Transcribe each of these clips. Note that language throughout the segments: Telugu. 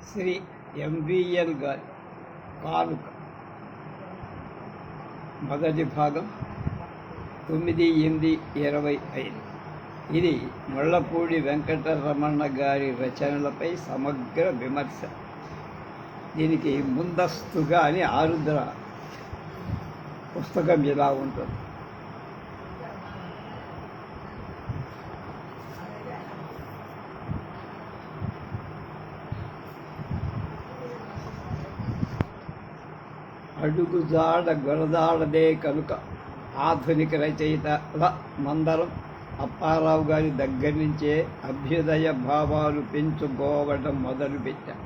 శ్రీ ఎంవిఎల్ గారి కానుక మొదటి భాగం 9/8/25. ఇది ముళ్ళపూడి వెంకటరమణ గారి రచనలపై సమగ్ర విమర్శ. దీనికి ముందస్తుగా అని ఆరుద్ర పుస్తకం ఇలా ఉంటుంది. అడుగుజాడ గొరదాడదే కనుక ఆధునిక రచయితల మందరం అప్పారావు గారి దగ్గర నుంచే అభ్యుదయ భావాలు పెంచుకోవడం మొదలుపెట్టారు.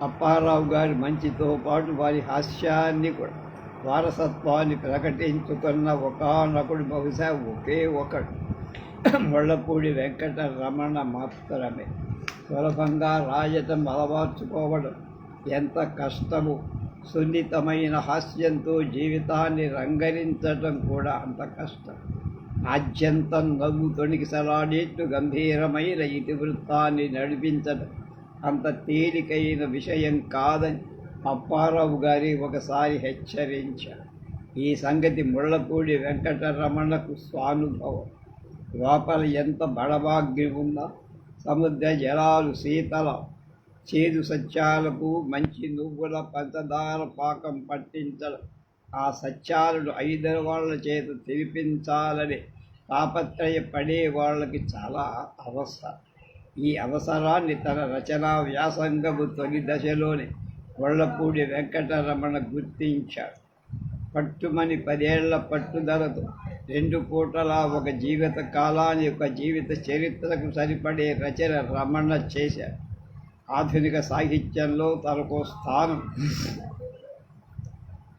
అప్పారావు గారి మంచితో పాటు వారి హాస్యాన్ని కూడా వారసత్వాన్ని ప్రకటించుకున్న ఒకానొకడు, బహుశా ఒకే ఒకడు ముళ్ళపూడి వెంకటరమణ మాత్రమే. సులభంగా రాయటం అలవార్చుకోవడం ఎంత కష్టమో, సున్నితమైన హాస్యంతో జీవితాన్ని రంగరించటం కూడా అంత కష్టం. ఆద్యంతం నవ్వు తొణికిసలాడేట్టు గంభీరమైన ఇతివృత్తాన్ని నడిపించడం అంత తేలికైన విషయం కాదని అప్పారావు గారి ఒకసారి హెచ్చరించారు. ఈ సంగతి ముళ్ళపూడి వెంకటరమణకు స్వానుభవం. లోపల ఎంత బడబాగ్ని ఉన్నా సముద్ర జలాలు శీతలం. చేదు సత్యాలకు మంచి నువ్వుల పంచదార పాకం పట్టించడం, ఆ సత్యాలను 5 వాళ్ళ చేత తెలిపించాలని తాపత్రయపడే వాళ్ళకి చాలా అవసరం. ఈ అవసరాన్ని తన రచనా వ్యాసంగము తొలి దశలోనే ముళ్ళపూడి వెంకటరమణ గుర్తించాడు. పట్టుమని 10 ఏళ్ల పట్టుదలతో 2 పూటలా ఒక జీవిత కాలాన్ని, ఒక జీవిత చరిత్రకు సరిపడే రచన రమణ చేశాడు. ఆధునిక సాహిత్యంలో తనకు స్థానం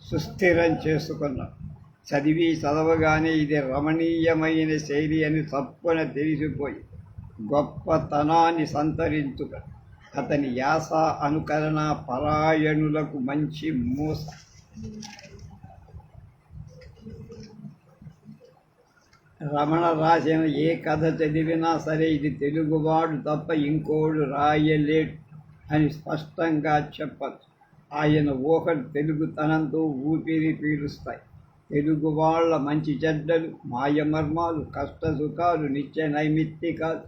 సుస్థిరం చేసుకున్నాడు. చదవగానే ఇది రమణీయమైన శైలి అని తప్పున తెలిసిపోయి గొప్పతనాన్ని సంతరించుక అతని యాస అనుకరణ పరాయణులకు మంచి మూస. రమణ రాసిన ఏ కథ చదివినా సరే ఇది తెలుగువాడు తప్ప ఇంకోడు రాయలేడు అని స్పష్టంగా చెప్పచ్చు. ఆయన ఊహలు తెలుగుతనంతో ఊపిరి పీలుస్తాయి. తెలుగు వాళ్ళ మంచి చెడ్డలు, మాయమర్మాలు, కష్ట సుఖాలు, నిత్య నైమిత్తికాలు,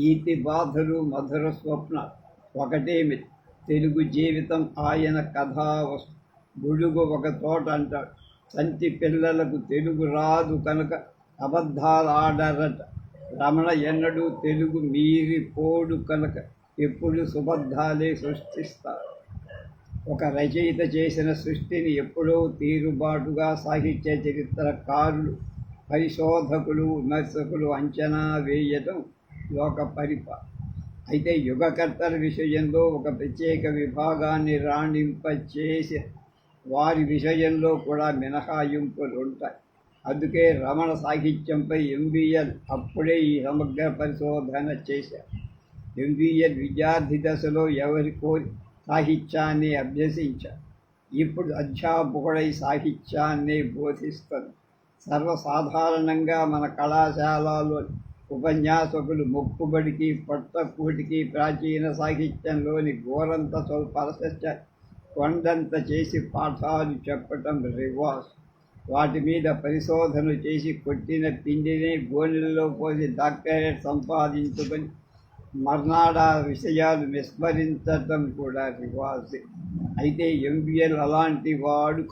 ఈతి బాధలు, మధుర స్వప్నాలు ఒకటేమి తెలుగు జీవితం. ఆయన కథావస్తు. గుడుగు ఒక తోట అంటాడు. సంతి పిల్లలకు తెలుగు రాదు కనుక అబద్ధాలు ఆడరట. రమణ ఎన్నడూ తెలుగు మీరిపోడు కనుక ఎప్పుడు సుబద్ధాలే సృష్టిస్తారు. ఒక రచయిత చేసిన సృష్టిని ఎప్పుడో తీరుబాటుగా సాహిత్య చరిత్రకారులు, పరిశోధకులు, విమర్శకులు అంచనా వేయటం లోక పరిపాలన. అయితే యుగకర్తల విషయంలో ఒక ప్రత్యేక విభాగాన్ని రాణింపచేసి వారి విషయంలో కూడా మినహాయింపులు ఉంటాయి. అందుకే రమణ సాహిత్యంపై ఎంవిఎల్ అప్పుడే ఈ సమగ్ర పరిశోధన చేశారు. ఎంవిఎల్ విద్యార్థి దశలో ఎవరి కోరి సాహిత్యాన్ని అభ్యసించారు. ఇప్పుడు అధ్యాపకుడై సాహిత్యాన్ని బోధిస్తుంది. సర్వసాధారణంగా మన కళాశాలలో ఉపన్యాసకులు మొక్కుబడికి, పొట్టకూటికి ప్రాచీన సాహిత్యంలోని గోరంత స్వల్పరస కొండంత చేసి పాఠాలు చెప్పటం రివాజ్. వాటి మీద పరిశోధన చేసి కొట్టిన పిండిని గోనెల్లో పోసి డాక్టరేట్ సంపాదించుకొని మర్నాడా విషయాలు విస్మరించటం కూడా రివాజే. అయితే ఎంవిఎల్ అలాంటి వాడు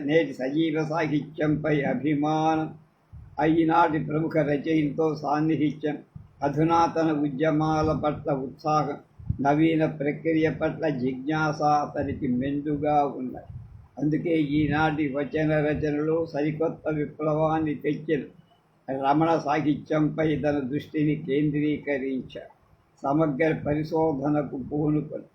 నేటి సజీవ సాహిత్యంపై అభిమానం, ఈనాటి ప్రముఖ రచయితతో సాన్నిహిత్యం, అధునాతన ఉద్యమాల పట్ల ఉత్సాహం, నవీన ప్రక్రియ పట్ల జిజ్ఞాస అతనికి మెండుగా ఉన్నాయి. అందుకే ఈనాటి వచన రచనలో సరికొత్త విప్లవాన్ని తెచ్చిన రమణ సాహిత్యంపై తన దృష్టిని కేంద్రీకరించారు. సమగ్ర పరిశోధనకు పూనుకొని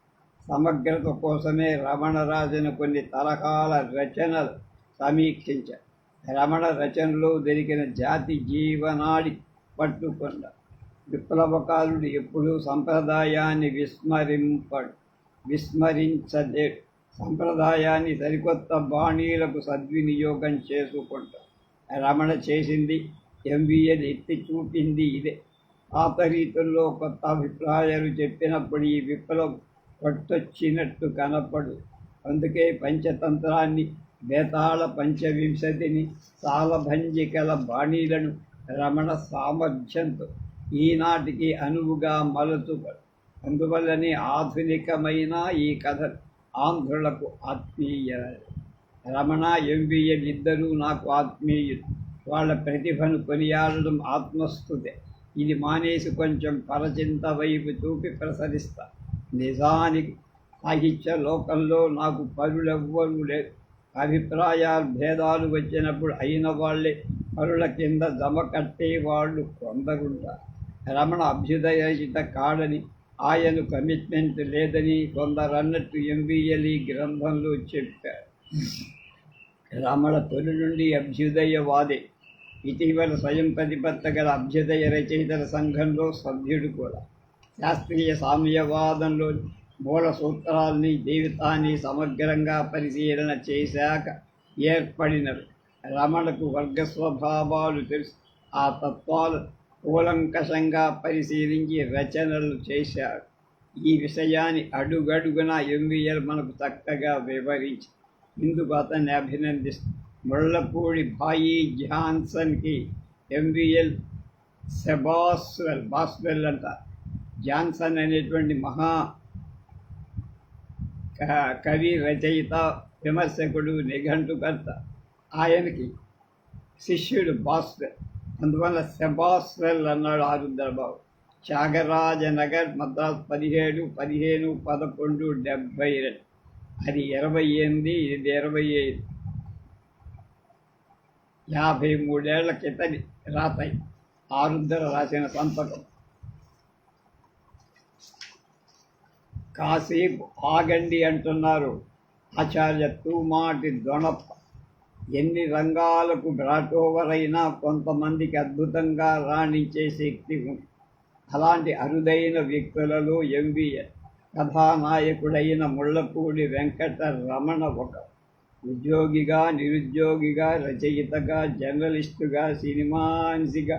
సమగ్రత కోసమే రమణ రాసిన కొన్ని తరహాల రచనలు సమీక్షించారు. రమణ రచనలో దొరికిన జాతి జీవనాడి పట్టుకొండ. విప్లవకారుడు ఎప్పుడూ సంప్రదాయాన్ని విస్మరించలేడు. సంప్రదాయాన్ని సరికొత్త బాణీలకు సద్వినియోగం చేసుకుంటారు. రమణ చేసింది, ఎంవిఎల్ ఎత్తి చూపింది ఇదే. పాత రీతుల్లో కొత్త అభిప్రాయాలు చెప్పినప్పుడు ఈ విప్లవం కొట్టొచ్చినట్టు కనపడు. అందుకే పంచతంత్రాన్ని, బేతాళ పంచవింశతిని, సాలభంజికల బాణీలను రమణ సామర్థ్యంతో ఈనాటికి అనువుగా మలచుపడు. అందువల్లనే ఆధునికమైన ఈ కథ ఆంధ్రులకు ఆత్మీయ. రమణ, ఎంవిఎల్ ఇద్దరూ నాకు ఆత్మీయులు. వాళ్ళ ప్రతిభను కొనియాడడం ఆత్మస్తుతే. ఇది మానేసి కొంచెం పరచింత వైపు చూపి ప్రసరిస్తా. నిజానికి సాహిత్య లోకంలో నాకు పరులెవ్వరూ లేరు. అభిప్రాయాలు భేదాలు వచ్చినప్పుడు అయిన వాళ్ళే పరుల కింద జమ కట్టేవాళ్ళు కొందరుంటారు. రమణ అభ్యుదయరహిత కాడని, ఆయన కమిట్మెంట్ లేదని కొందరన్నట్టు ఎంవిఎల్ ఈ గ్రంథంలో చెప్పారు. రమణ తొలి నుండి అభ్యుదయవాదే. ఇటీవల స్వయం ప్రతిపత్త గల అభ్యుదయ రచయితల సంఘంలో సభ్యుడు కూడా. శాస్త్రీయ సామ్యవాదంలో మూల సూత్రాల్ని, జీవితాన్ని సమగ్రంగా పరిశీలన చేశాక ఏర్పడినవి. రమణకు వర్గ స్వభావాలు తెలుసు. ఆ తత్వాలు కూలంకషంగా పరిశీలించి రచనలు చేశాడు. ఈ విషయాన్ని అడుగడుగునా ఎంవిఎల్ మనకు చక్కగా వివరించి ఇందుకు అతన్ని అభినందిస్తూ ముళ్ళపూడి భాయి జాన్సన్కి ఎంవిఎల్ బాస్వెల్ అంట. జాన్సన్ అనేటువంటి మహా కవి, రచయిత, విమర్శకుడు, నిఘంటుకర్త. ఆయనకి శిష్యుడు బాస్వెల్. అందువల్ల సెబాస్వెల్ అన్నాడు ఆరుద్రబాబు. త్యాగరాజనగర్, మద్రాసు 17, 15, 11, 72. అది 28, ఇది 25. 53 ఏళ్ల కిందటి రాతాయి. ఆరుద్ర రాసిన సంతకం. కాసేపు ఆగండి అంటున్నారు ఆచార్య తూమాటి దొణప్ప. ఎన్ని రంగాలకు బ్రాటోవర్ అయినా కొంతమందికి అద్భుతంగా రాణించే శక్తి ఉంది. అలాంటి అరుదైన వ్యక్తులలో ఎంవిఎల్. కథానాయకుడైన ముళ్ళపూడి వెంకట రమణ ఒక. ఉద్యోగిగా, నిరుద్యోగిగా, రచయితగా, జర్నలిస్టుగా, సినిమాన్సిగా,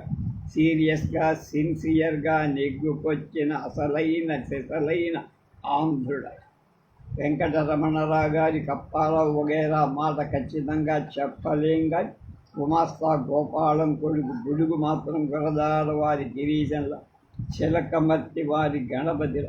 సీరియస్గా, సిన్సియర్గా నెగ్గుకొచ్చిన అసలైన సిసలైన ఆంధ్రుడ. వెంకటరమణరావు గారి కప్పారావు వగైరా మాట ఖచ్చితంగా చెప్పలేం. కానీ గుమాస్తా గోపాలం కొడుకు బుడుగు మాత్రం గురదాడ వారి గిరీజన్ల, చిలకమర్తి వారి గణపతిల,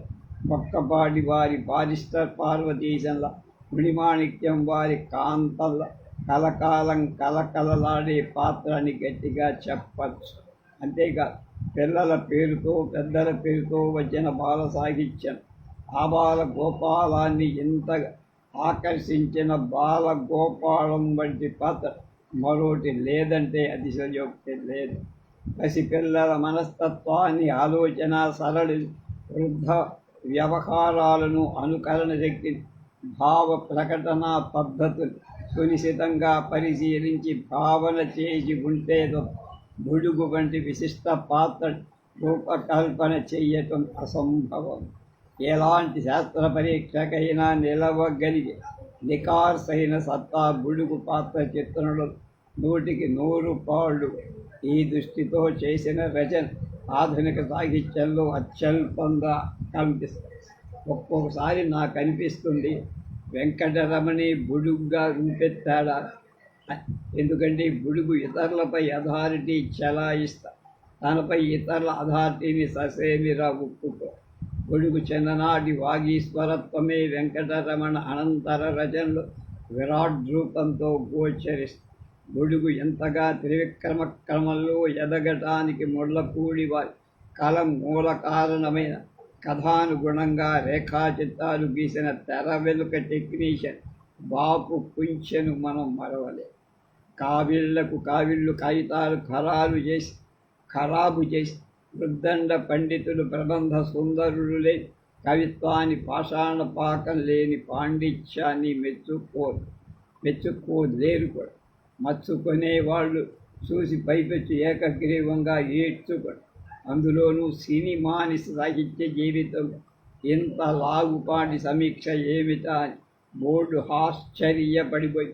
మొక్కపాటి వారి బారిస్టర్ పార్వతీశన్ల, మునిమాణిక్యం వారి కాంతల కలకాలం కలకలలాడే పాత్ర అని గట్టిగా చెప్పచ్చు. అంతేకాదు పిల్లల పేరుతో, పెద్దల పేరుతో వచ్చిన బాల సాహిత్యం, ఆబాల గోపాలాన్ని ఇంతగా ఆకర్షించిన బాలగోపాలం వంటి పాత్ర మరోటి లేదంటే అతిశయోక్తి లేదు. పసిపిల్లల మనస్తత్వాన్ని, ఆలోచన సరళి, వృద్ధ వ్యవహారాలను, అనుకరణ శక్తిని, భావ ప్రకటన పద్ధతులు సునిశితంగా పరిశీలించి భావన చేసి ఉంటే బుడుగు వంటి విశిష్ట పాత్ర రూపకల్పన చెయ్యటం అసంభవం. ఎలాంటి శాస్త్ర పరీక్షకైనా నిలవగలిగే నికార్సైన సత్తా బుడుగు పాత్ర చిత్రంలో 100కి 100 పాళ్ళు. ఈ దృష్టితో చేసిన రచన ఆధునిక సాహిత్యంలో అత్యల్పంగా కనిపిస్తుంది. ఒక్కొక్కసారి నాకు అనిపిస్తుంది వెంకటరమణి బుడుగ్గా రూపెత్తాడా. ఎందుకంటే బుడుగు ఇతరులపై అథారిటీ చెలాయిస్తా, తనపై ఇతరుల అథారిటీని ససేమిరా ఒప్పుకో. బుడుగు చిన్ననాటి వాగీశ్వరత్వమే వెంకటరమణ అనంతర రచనలో విరాట్ రూపంతో గోచరిస్తుంది. బుడుగు ఎంతగా త్రివిక్రమ క్రమంలో ఎదగటానికి ముళ్ళపూడి వారి కలం మూల కారణమైన కథానుగుణంగా రేఖాచిత్రాలు గీసిన తెర వెనుక టెక్నీషియన్ బాపు కుంచెను మనం మరవలేదు. కావిళ్ళు కాగితాలు ఖరాబు చేసి వృద్దండ పండితులు, ప్రబంధ సుందరులే కవిత్వాన్ని, పాషాణ పాకం లేని పాండిత్యాన్ని మెచ్చుకోలేరు కూడా. మచ్చుకునేవాళ్ళు చూసి పైపెచ్చు ఏకగ్రీవంగా ఏడ్చుకోడు. అందులోనూ సినిమాని సాహిత్య జీవితం ఇంత లాగుపాటి సమీక్ష ఏమిటా అని బోర్డు ఆశ్చర్యపడిపోయి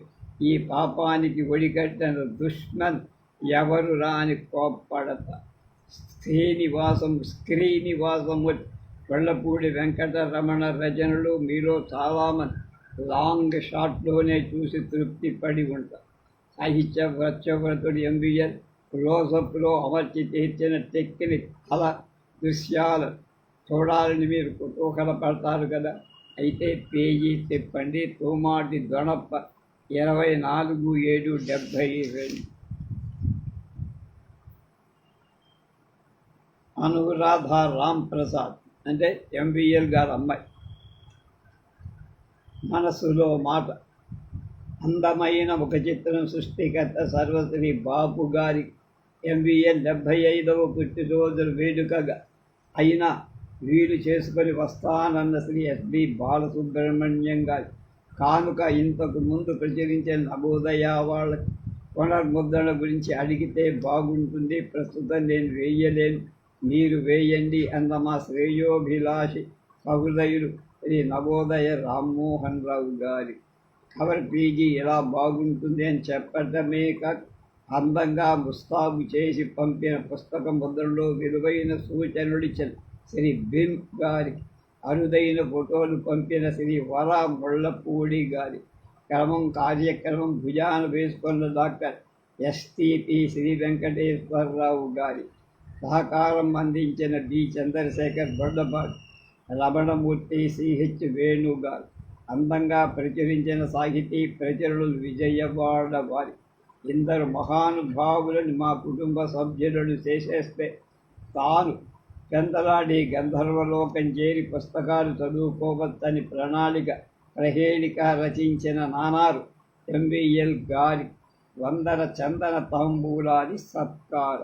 ఈ పాపానికి ఒడిగట్టిన దుష్మన్ ఎవరు రాని కోప్పడత. శ్రీనివాసం వెళ్లపూడి వెంకటరమణ రచనలు మీలో చాలామంది లాంగ్ షాట్లోనే చూసి తృప్తి పడి ఉంటారు. సాహిత్య ప్రత్యవ్రతుడు ఎంబీఎల్ క్లోజప్లో అమర్చి తీర్చిన టెక్నిక్ కళ దృశ్యాలు చూడాలని మీరు కుతూహలపడతారు కదా. అయితే పేజీ తిప్పండి. తోమాటి దొణప్ప 24/7/72. అనురాధ రామ్ ప్రసాద్ అంటే ఎంబీఎల్ గారు అమ్మాయి. మనసులో మాట. అందమైన ఒక చిత్రం సృష్టికర్త సర్వశ్రీ బాపు గారి ఎంబీఎల్ 75వ పుట్టినరోజు వేడుకగా అయినా వీలు చేసుకొని వస్తానన్న శ్రీ ఎస్బి బాలసుబ్రహ్మణ్యం గారి కానుక. ఇంతకు ముందు ప్రచురించిన నవోదయ వాళ్ళ పునర్ముద్రణ గురించి అడిగితే బాగుంటుంది. ప్రస్తుతం నేను వేయలేను, మీరు వేయండి అన్న మా శ్రేయోభిలాషి సహృదయులు శ్రీ నవోదయ రామ్మోహన్ రావు గారి కవర్ పేజీ ఎలా బాగుంటుంది అని చెప్పటమే కాక అందంగా ముస్తాబు చేసి పంపిన పుస్తక ముద్రలో విలువైన సూచనలిచ్చిన శ్రీ భీమ్ గారికి, అరుదైన ఫోటోలు పంపిన శ్రీ వర ముళ్ళపూడి గారి, కార్యక్రమం భుజాన వేసుకున్న డాక్టర్ ఎస్టిపి శ్రీ వెంకటేశ్వరరావు గారి సహకారం అందించిన బి చంద్రశేఖర్ బొడ్డపాటి, రమణమూర్తి, సిహెచ్ వేణు గారు అందంగా ప్రచురించిన సాహితీ ప్రచురణలు విజయవాడ వారి ఇందరు మహానుభావులను మా కుటుంబ సభ్యులను చేసేస్తే తాను పెందలాడి గంధర్వలోకం చేరి పుస్తకాలు చదువుకోవచ్చని ప్రణాళిక ప్రహేళిక రచించిన నానారు ఎంబీఎల్ గారి వందన చందన తాంబూలాది సత్కార.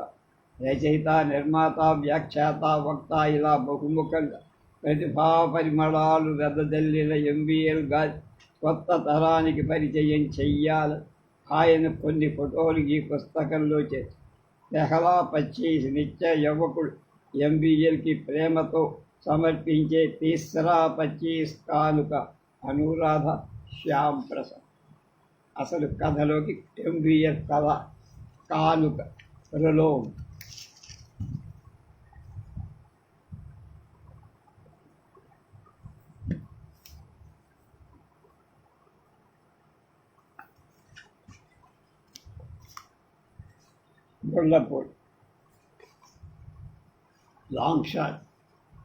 రచయిత, నిర్మాత, వ్యాఖ్యాత, వక్త ఇలా బహుముఖంగా ప్రతిభా పరిమళాలు వెదజల్లిన ఎంబీఎల్ గారి కొత్త తరానికి పరిచయం చెయ్యాలి. ఆయన కొన్ని ఫోటోలు ఈ పుస్తకంలో చేసి పెహలా 25 నిత్య యువకుడు ఎంబీఎల్కి ప్రేమతో సమర్పించే తీసరా 25 కానుక. అనురాధ శ్యామ్ ప్రసాద్. అసలు కథలోకి ఎంబీఎల్ కథ కానుక ప్రలోభం. Gollapudi long shot.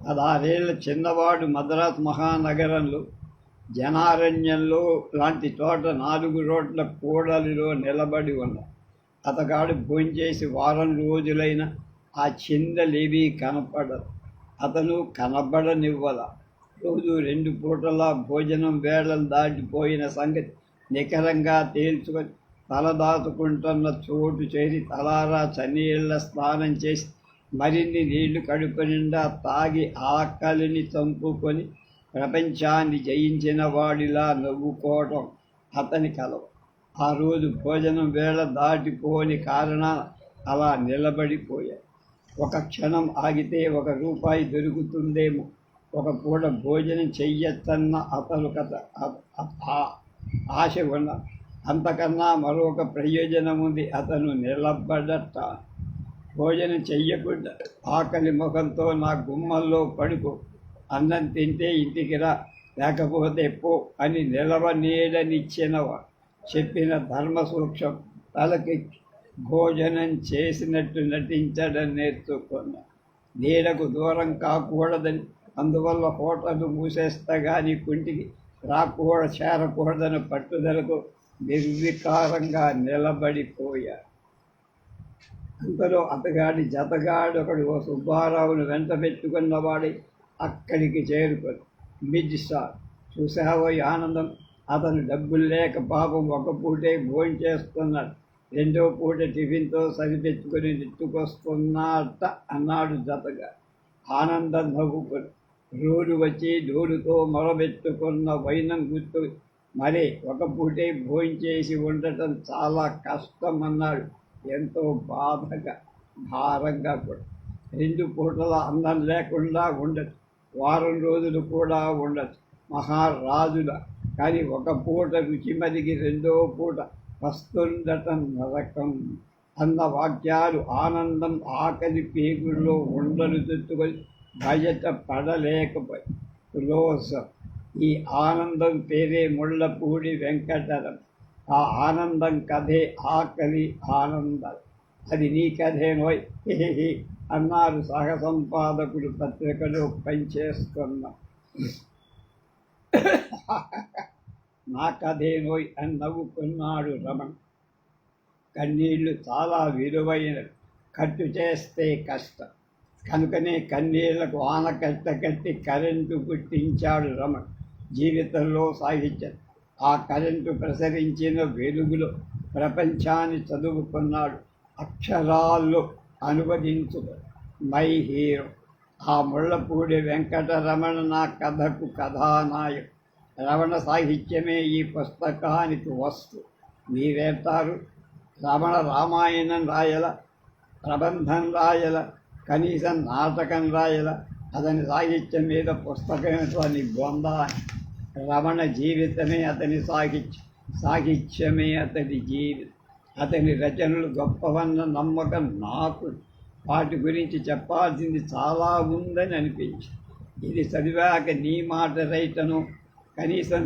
16 ఏళ్ల చిన్నవాడు మద్రాస్ మహానగరంలో జనారణ్యంలో లాంటి చోట 4 రోడ్ల కూడలిలో నిలబడి ఉన్నాడు. అతగాడు భోంచేసి వారం రోజులైన ఆ చిందలేవీ కనపడదు. అతను కనబడనివ్వల. రోజు 2 పూటలా భోజనం వేళలు దాటిపోయిన సంగతి నికరంగా తేల్చుకొని తలదాచుకుంటున్న చోటు చేరి తలారా చన్నీళ్ళ స్నానం చేసి మరిన్ని నీళ్లు కడుపు నిండా తాగి ఆకలిని చంపుకొని ప్రపంచాన్ని జయించిన వాడిలా నవ్వుకోవటం అతని కలవ. ఆ రోజు భోజనం వేళ దాటిపోని కారణాన అలా నిలబడిపోయాడు. ఒక క్షణం ఆగితే ₹1 దొరుకుతుందేమో, ఒక పూట భోజనం చెయ్యొచ్చన్న అతను ఆశ ఉన్న. అంతకన్నా మరొక ప్రయోజనం ఉంది. అతను నిలబడట. భోజనం చెయ్యకుండా ఆకలి ముఖంతో నా గుమ్మల్లో పడుకో, అన్నం తింటే ఇంటికి రా, లేకపోతే పో అని నిలవనీడనిచ్చినవా చెప్పిన ధర్మ సూక్ష్మం తలకి భోజనం చేసినట్టు నటించడం నేర్చుకున్నా. నీడకు దూరం కాకూడదని, అందువల్ల హోటల్ మూసేస్తా కానీ కుంటికి చేరకూడదని పట్టుదలకు నిర్వికారంగా నిలబడిపోయారు. అంతలో అతగాడి జతగాడొకడు ఓ సుబ్బారావును వెంట పెట్టుకున్నవాడి అక్కడికి చేరుకొని, మిడ్ సార్ చూసావో ఆనందం, అతను డబ్బులు లేక పాపం ఒక పూటే భోంచేస్తున్నాడు, 2వ పూట టిఫిన్తో సరిపెట్టుకుని నెట్టుకొస్తున్నట్ట అన్నాడు జతగా. ఆనందం నవ్వుకొని రోడ్డు వచ్చి డోరుతో మొరబెట్టుకున్న వైనం గుర్తు, మరే ఒక పూటే భోంచేసి ఉండటం చాలా కష్టం అన్నాడు ఎంతో బాధగా, భారంగా కూడా. 2 పూటల అన్నం లేకుండా ఉండదు, వారం రోజులు కూడా ఉండదు మహారాజుల. కానీ ఒక పూట రుచి మరిగి 2వ పూట వస్తుండటం నరకం అన్న వాక్యాలు ఆనందం ఆకలి పేగుల్లో ఉండలు తెచ్చుకొని బయట పడలేకపోయి క్లోజ్. ఈ ఆనందం పేరే ముళ్ళపూడి వెంకటరం. ఆ ఆనందం కథే ఆకలి ఆనందం. అది నీ కథేనోయ్ హి అన్నారు సహసంపాదకులు పత్రికలో పనిచేస్తున్నాం. నా కథేనోయ్ అని నవ్వుకున్నాడు రమణ. కన్నీళ్లు చాలా విలువైనవి, ఖర్చు చేస్తే కష్టం. కనుకనే కన్నీళ్లకు ఆనకట్ట కట్టి కరెంటు పుట్టించాడు రమణ. జీవితంలో సాహిత్యం ఆ కరెంటు ప్రసరించిన వెలుగులో ప్రపంచాన్ని చదువుకున్నాడు. అక్షరాల్లో అనువదించుకు మై హీరో. ఆ ముళ్ళపూడి వెంకటరమణ నా కథకు కథానాయకుడు. రమణ సాహిత్యమే ఈ పుస్తకానికి వస్తు. మీరేంటారు? రమణ రామాయణం రాయల, ప్రబంధం రాయల, కనీసం నాటకం రాయల. అతని సాహిత్యం మీద పుస్తకంతో అని బొందా. రమణ జీవితమే అతని సాహిత్యం, సాహిత్యమే అతని జీవితం. అతని రచనలు గొప్పవన్న నమ్మకం నాకు. వాటి గురించి చెప్పాల్సింది చాలా ఉందని అనిపించింది. ఇది చదివాక నీ మాట రైటను, కనీసం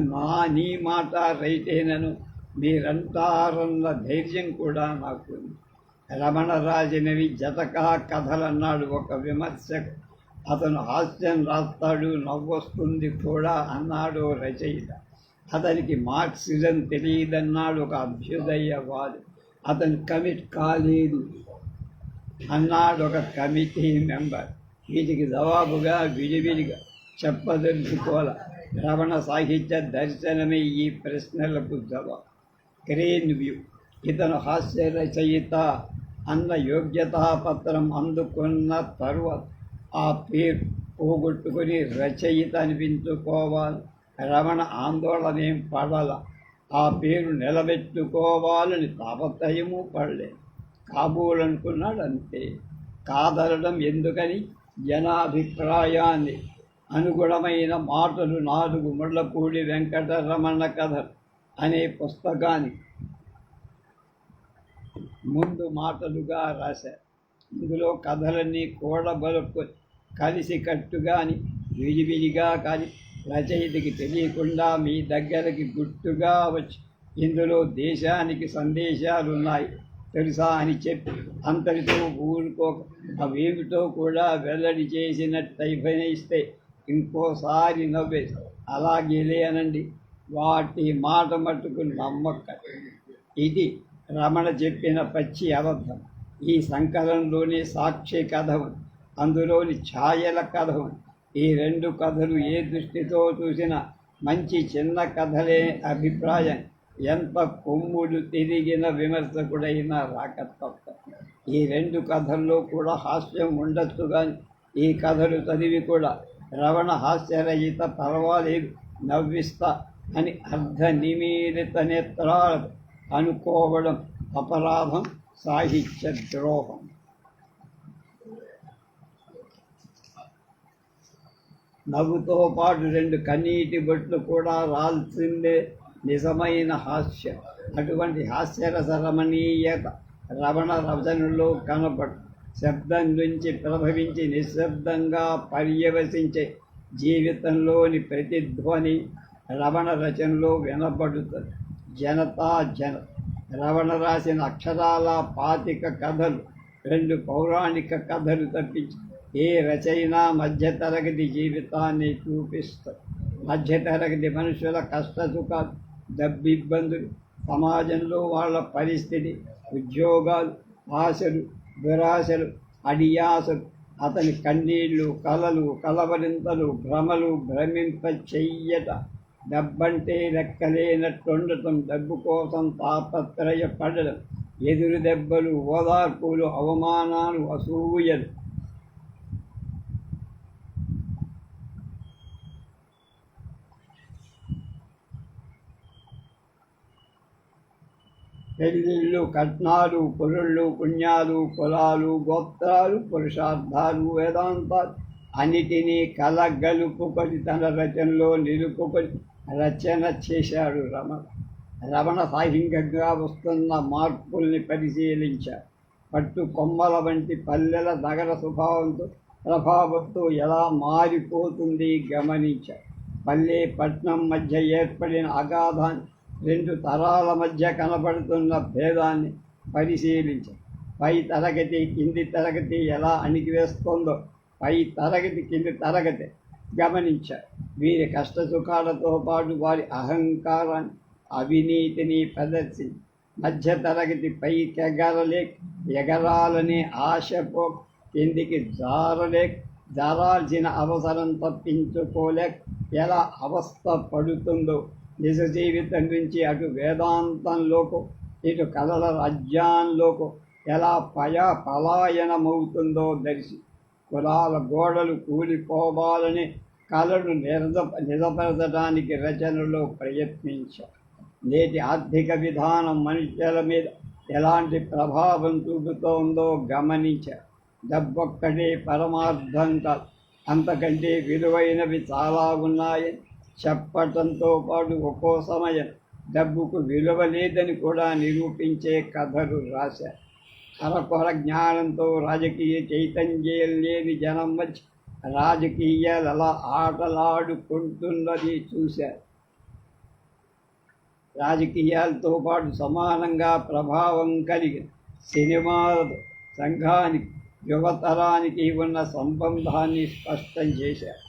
నీ మాట రైటేనను మీరంటారన్న ధైర్యం కూడా నాకు. రమణ రాసినవి జతకా కథలన్నాడు ఒక విమర్శకు. అతను హాస్యం రాస్తాడు, నవ్వొస్తుంది కూడా అన్నాడు రచయిత. అతనికి మార్క్సిజం తెలియదన్నాడు ఒక అభ్యుదయవాది. అతను కమిట్ కాలేదు అన్నాడు ఒక కమిటీ మెంబర్. వీటికి జవాబుగా విడివిడిగా చెప్పదలుచుకోల. రమణ సాహిత్య దర్శనమే ఈ ప్రశ్నలకు జవాబు. Green view. ఇతను హాస్య రచయిత అన్న యోగ్యతాపత్రం అందుకున్న తరువాత ఆ పేరు పోగొట్టుకుని రచయిత అనిపించుకోవాలి. రమణ ఆందోళనేం పడాల. ఆ పేరు నిలబెట్టుకోవాలని తాపత్రయము పడలేదు. కాబోలనుకున్నాడు అంతే. కాదనడం ఎందుకని జనాభిప్రాయాన్ని అనుగుణమైన మాటలు 4 ముళ్ళపూడి వెంకటరమణ కథలు అనే పుస్తకానికి ముందు మాటలుగా రాశారు. ఇందులో కథలన్నీ కూడబలుకొని కలిసికట్టుగాని విడివిడిగా కానీ రచయితకి తెలియకుండా మీ దగ్గరికి గుట్టుగా వచ్చి ఇందులో దేశానికి సందేశాలున్నాయి తెలుసా అని చెప్పి అంతటితో ఊరుకోక అవేమిటో కూడా వెల్లడి చేసినట్టు అభినయిస్తే ఇంకోసారి నవ్వే అలాగేలే అనండి. వాటి మాట మట్టుకు నమ్మక. ఇది రమణ చెప్పిన పచ్చి అబద్ధం. ఈ సంకలనంలోని సాక్షి కథ ఉంది, అందులోని ఛాయల కథ ఉంది. ఈ 2 కథలు ఏ దృష్టితో చూసినా మంచి చిన్న కథలే అభిప్రాయం ఎంత కొమ్ముడు తిరిగిన విమర్శకుడైనా రాక తప్ప. ఈ 2 కథల్లో కూడా హాస్యం ఉండొచ్చు, కానీ ఈ కథలు చదివి కూడా రమణ హాస్యరహిత పర్వాలేదు నవ్విస్తా అని అర్ధనిమీలిత నేత్రాలు అనుకోవడం అపరాధం, సాహిత్య ద్రోహం. నవ్వుతో పాటు 2 కన్నీటి బొట్లు కూడా రాల్సిందే నిజమైన హాస్యం. అటువంటి హాస్యరస రమణీయత రమణ రచనలో కనపడు. శబ్దం నుంచి ప్రభవించి నిశ్శబ్దంగా పర్యవసించే జీవితంలోని ప్రతిధ్వని రమణ రచనలో వినపడుతుంది. జనతా జన. రమణ రాసిన అక్షరాల 25 కథలు 2 పౌరాణిక కథలు తప్పించి ఏ రచయినా మధ్యతరగతి జీవితాన్ని చూపిస్తారు. మధ్యతరగతి మనుషుల కష్టసుఖాలు, డబ్బిబ్బందులు, సమాజంలో వాళ్ళ పరిస్థితి, ఉద్యోగాలు, ఆశలు, దురాశలు, అడియాసలు, అతని కన్నీళ్లు, కలలు, కలవరింతలు, భ్రమలు భ్రమింప చెయ్యట, డబ్బంటే లెక్కలేనట్టుండటం, డబ్బు కోసం తాపత్రయపడడం, ఎదురు దెబ్బలు, ఓదార్పులు, అవమానాలు, అసూయలు. పెళ్ళిళ్ళు, కట్నాలు, పురుళ్ళు, పుణ్యాలు, కులాలు, గోత్రాలు, పురుషార్థాలు, వేదాంతాలు అన్నిటినీ కలగలుపుకొని తన రచనలో నిలుపుకొని రచన చేశాడు రమణ. రమణ సాహిత్యంగా వస్తున్న మార్పుల్ని పరిశీలించారు. పట్టు కొమ్మల వంటి పల్లెల నగర స్వభావంతో ప్రభావంతో ఎలా మారిపోతుంది గమనించారు. పల్లె పట్నం మధ్య ఏర్పడిన అగాధాన్ని, రెండు తరాల మధ్య కనబడుతున్న భేదాన్ని పరిశీలించారు. పై తరగతి కింది తరగతి ఎలా అణిగివేస్తుందో పై తరగతి కింది తరగతి గమనించారు. వీరి కష్టసుఖాలతో పాటు వారి అహంకారాన్ని, అవినీతిని ప్రదర్శించి మధ్యతరగతి ఎగరాలనే ఆశపో కిందికి జారాల్సిన అవసరం తప్పించుకోలేక ఎలా అవస్థ పడుతుందో, నిజ జీవితం నుంచి అటు వేదాంతంలోకి ఇటు కళల రాజ్యాంలోకి ఎలా పలాయనమవుతుందో దర్శి కులాల గోడలు కూలిపోవాలని కళను నిజపరచడానికి రచనలో ప్రయత్నించారు. నేటి ఆర్థిక విధానం మనుషుల మీద ఎలాంటి ప్రభావం చూపుతోందో గమనించారు. డబ్బొక్కటే పరమార్థం కాదు, అంతకంటే విలువైనవి చాలా ఉన్నాయని చెప్పటంతో పాటు ఒక్కో సమయం డబ్బుకు విలువ లేదని కూడా నిరూపించే కథలు రాశారు. అరకొర జ్ఞానంతో రాజకీయ చైతన్యం లేని జనం మధ్య రాజకీయాలు అలా ఆటలాడుకుంటున్నది చూశారు. రాజకీయాలతో పాటు సమానంగా ప్రభావం కలిగిన సినిమాలతో సంఘానికి, యువతరానికి ఉన్న సంబంధాన్ని స్పష్టం చేశారు.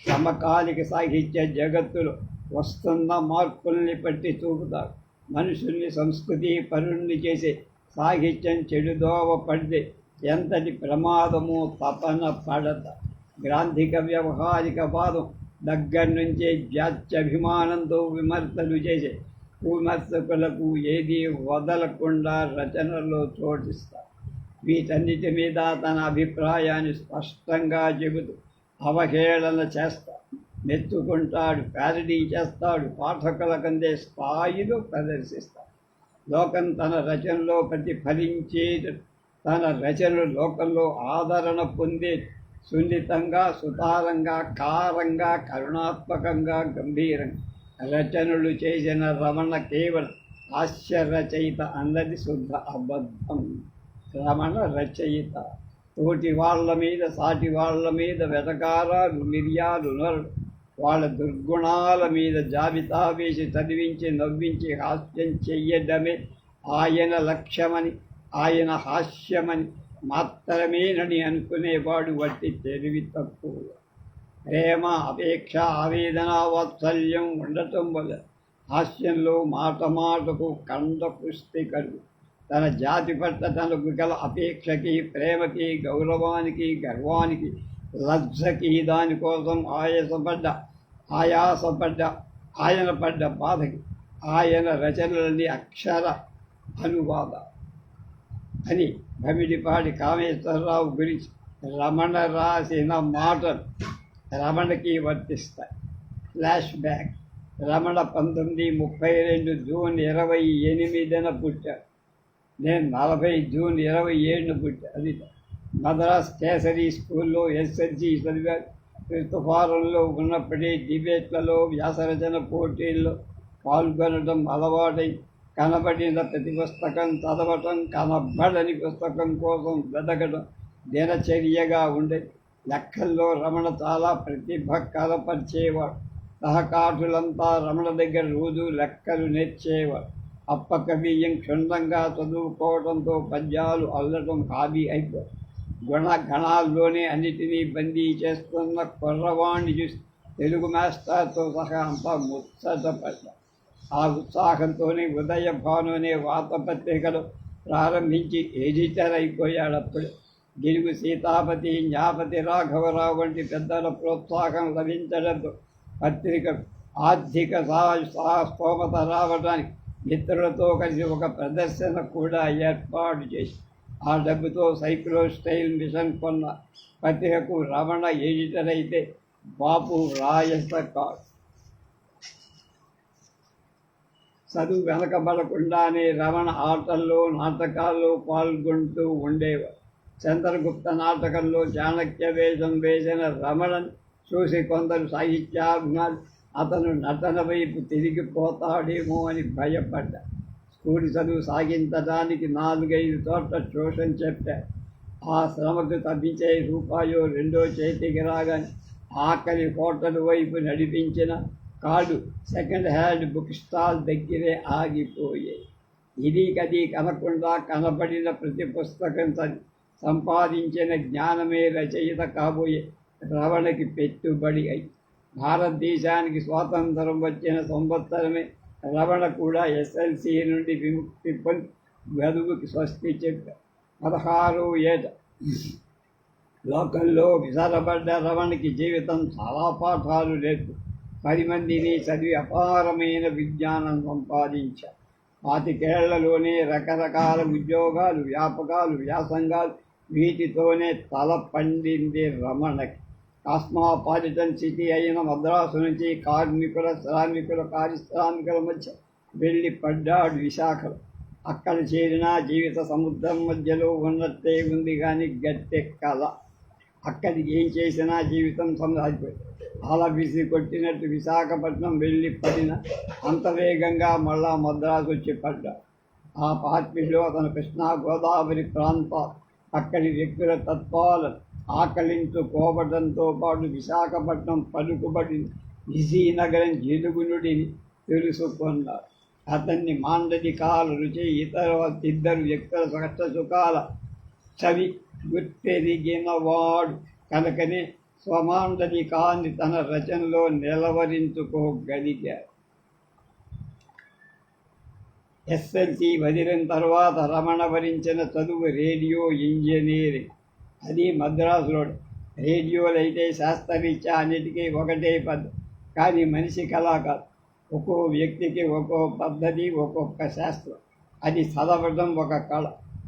సమకాలిక సాహిత్య జగత్తులో వస్తున్న మార్పుల్ని పట్టి చూపుతారు. మనుషుల్ని సంస్కృతి పరుణ్ణి చేసే సాహిత్యం చెడుదోవ పడితే ఎంతటి ప్రమాదమో తపన పడత. గ్రాంధిక వ్యవహారిక వాదం దగ్గర నుంచే జాత్యభిమానంతో విమర్శలు చేసే విమర్శకులకు ఏదీ వదలకుండా రచనలో చోటిస్తారు. వీటన్నిటి మీద తన అభిప్రాయాన్ని స్పష్టంగా చెబుతూ అవహేళన చేస్తాడు, మెచ్చుకుంటాడు, ప్యారడీ చేస్తాడు, పాఠకులకందే స్థాయిలో ప్రదర్శిస్తాడు. లోకం తన రచనలో ప్రతిఫలించే, తన రచనలు లోకంలో ఆదరణ పొందే సున్నితంగా, సుతారంగా, కారంగా, కరుణాత్మకంగా, గంభీరంగా రచనలు చేసిన రమణ కేవలం హాస్య రచయిత అన్నది శుద్ధ అబద్ధం. రమణ రచయిత. తోటి వాళ్ళ మీద, సాటి వాళ్ళ మీద వెటకారాలు, నిర్యాలు నరుడు వాళ్ళ దుర్గుణాల మీద జాబితా వేసి చదివించి నవ్వించి హాస్యం చెయ్యడమే ఆయన లక్ష్యమని, ఆయన హాస్యమని మాత్రమేనని అనుకునేవాడు వట్టి తెలివి తక్కువ. ప్రేమ, అపేక్ష, ఆవేదన, వాత్సల్యం ఉండటం వల్ల హాస్యంలో మాట మాటకు కండ పుష్టి కలుగు. తన జాతి పట్ల తనకు గల అపేక్షకి, ప్రేమకి, గౌరవానికి, గర్వానికి, లజ్జకి, దానికోసం ఆయన పడ్డ బాధకి ఆయన రచనలని అక్షర అనువాద అని భమిడిపాటి కామేశ్వరరావు గురించి రమణ రాసిన మాటలు రమణకి వర్తిస్తాయి. Flashback. రమణ 1932 జూన్ 28న పుట్టాడు. నేను 40 జూన్ 27న పుట్టాను. అది మద్రాస్ కేసరి స్కూల్లో ఎస్ఎస్జి చదివాడు. తుఫారంలో ఉన్నప్పుడే డిబేట్లలో, వ్యాసరచన పోటీల్లో పాల్గొనడం అలవాటై కనబడిన ప్రతి పుస్తకం చదవటం, కనబడని పుస్తకం కోసం వెతకడం దినచర్యగా ఉండేది. లెక్కల్లో రమణ చాలా ప్రతిభ కనపరిచేవాడు. సహకారులంతా రమణ దగ్గర రోజు లెక్కలు నేర్చేవాడు. అప్పకవియం క్షుణ్ణంగా చదువుకోవడంతో పద్యాలు అల్లటం హాబీ అయిపోయి గుణగణాల్లోనే అన్నిటినీ బందీ చేస్తున్న కుర్రవాణ్ణి చూసి తెలుగు మాస్టర్తో సహా అంతా ముచ్చటపడ్డా. ఆ ఉత్సాహంతోనే ఉదయభాను అనే వార్తాపత్రికలు ప్రారంభించి ఎడిటర్ అయిపోయాడు. అప్పుడు గిడుగు సీతాపతి, జ్ఞాపతి రాఘవరావు వంటి పెద్దల ప్రోత్సాహం లభించడంతో పత్రికకు ఆర్థిక స్తోమత రావడానికి మిత్రులతో కలిసి ఒక ప్రదర్శన కూడా ఏర్పాటు చేసి ఆ డబ్బుతో సైక్లో స్టైల్ మిషన్ కొన్న. పత్రికకు రమణ ఎడిటర్ అయితే బాపు రాయసకాడు. చదువు వెనకబడకుండానే రమణ ఆటల్లో, నాటకాల్లో పాల్గొంటూ ఉండేవారు. చంద్రగుప్త నాటకంలో చాణక్య వేషం వేసిన రమణను చూసి కొందరు సాహిత్యాభిమానులు అతను నటన వైపు తిరిగిపోతాడేమో అని భయపడ్డారు. స్కూల్ చదువు సాగించడానికి 4-5 చోట్ల ట్యూషన్ చెప్పారు. ఆ శ్రమకు తప్పించే రూపాయో రెండో చేతికి రాగానే ఆఖరి హోటల్ వైపు నడిపించిన కాళ్ళు సెకండ్ హ్యాండ్ బుక్ స్టాల్ దగ్గరే ఆగిపోయాయి. ఇది కది కనకుండా కనబడిన ప్రతి పుస్తకం సంపాదించిన జ్ఞానమే రచయిత కాబోయే రమణకి పెట్టుబడి అయి. భారతదేశానికి స్వాతంత్రం వచ్చిన సంవత్సరమే రమణ కూడా ఎస్ఎల్సి నుండి విముక్తి పొంది గదువుకి స్వస్తి చెప్పారు. 16 ఏట లోకల్లో విసరబడ్డ రమణకి జీవితం చాలా పాఠాలు నేర్పు 10 మందిని చదివి అపారమైన విజ్ఞానం సంపాదించారు. 25 ఏళ్లలోనే రకరకాల ఉద్యోగాలు, వ్యాపకాలు, వ్యాసంగాలు వీటితోనే తల పండింది రమణకి. కాస్మాపాలిటన్ సిటీ అయిన మద్రాసు నుంచి కార్మికుల, శ్రామికుల, పారిశ్రామికుల మధ్య వెళ్ళి పడ్డాడు విశాఖలో. అక్కడ చేరిన జీవిత సముద్రం మధ్యలో ఉన్నట్టే ఉంది కానీ గట్టెక్కల. అక్కడికి ఏం చేసినా జీవితం సంసారిపోయింది. అలా విసి కొట్టినట్టు విశాఖపట్నం వెళ్ళి పడిన అంత వేగంగా మళ్ళా మద్రాసు వచ్చి పడ్డాడు. ఆ పార్టీలో అతను కృష్ణా గోదావరి ప్రాంతాలు, అక్కడి వ్యక్తుల తత్వాలను ఆకలించుకోవడంతో పాటు విశాఖపట్నం పలుకుబడిన విజయనగరం జిలుగునుడిని తెలుసుకున్నారు. అతన్ని మాండలికాల రుచి ఇద్దరు వ్యక్తుల కష్ట సుఖాల చవి గుర్తెరిగినవాడు కనుకనే స్వమాండలికాన్ని తన రచనలో నిలవరించుకోగలిగాడు. ఎస్ఎల్సి వదిలిన తర్వాత రమణ వరించిన చదువు రేడియో ఇంజనీరింగ్. అది మద్రాసులో. రేడియోలు అయితే శాస్త్రరీత్యా అన్నిటికీ ఒకటే పద్ధతి, కానీ మనిషి కళా కాదు. ఒక్కో వ్యక్తికి ఒక్కో పద్ధతి, ఒక్కొక్క శాస్త్రం. అది చదవడం ఒక కళ.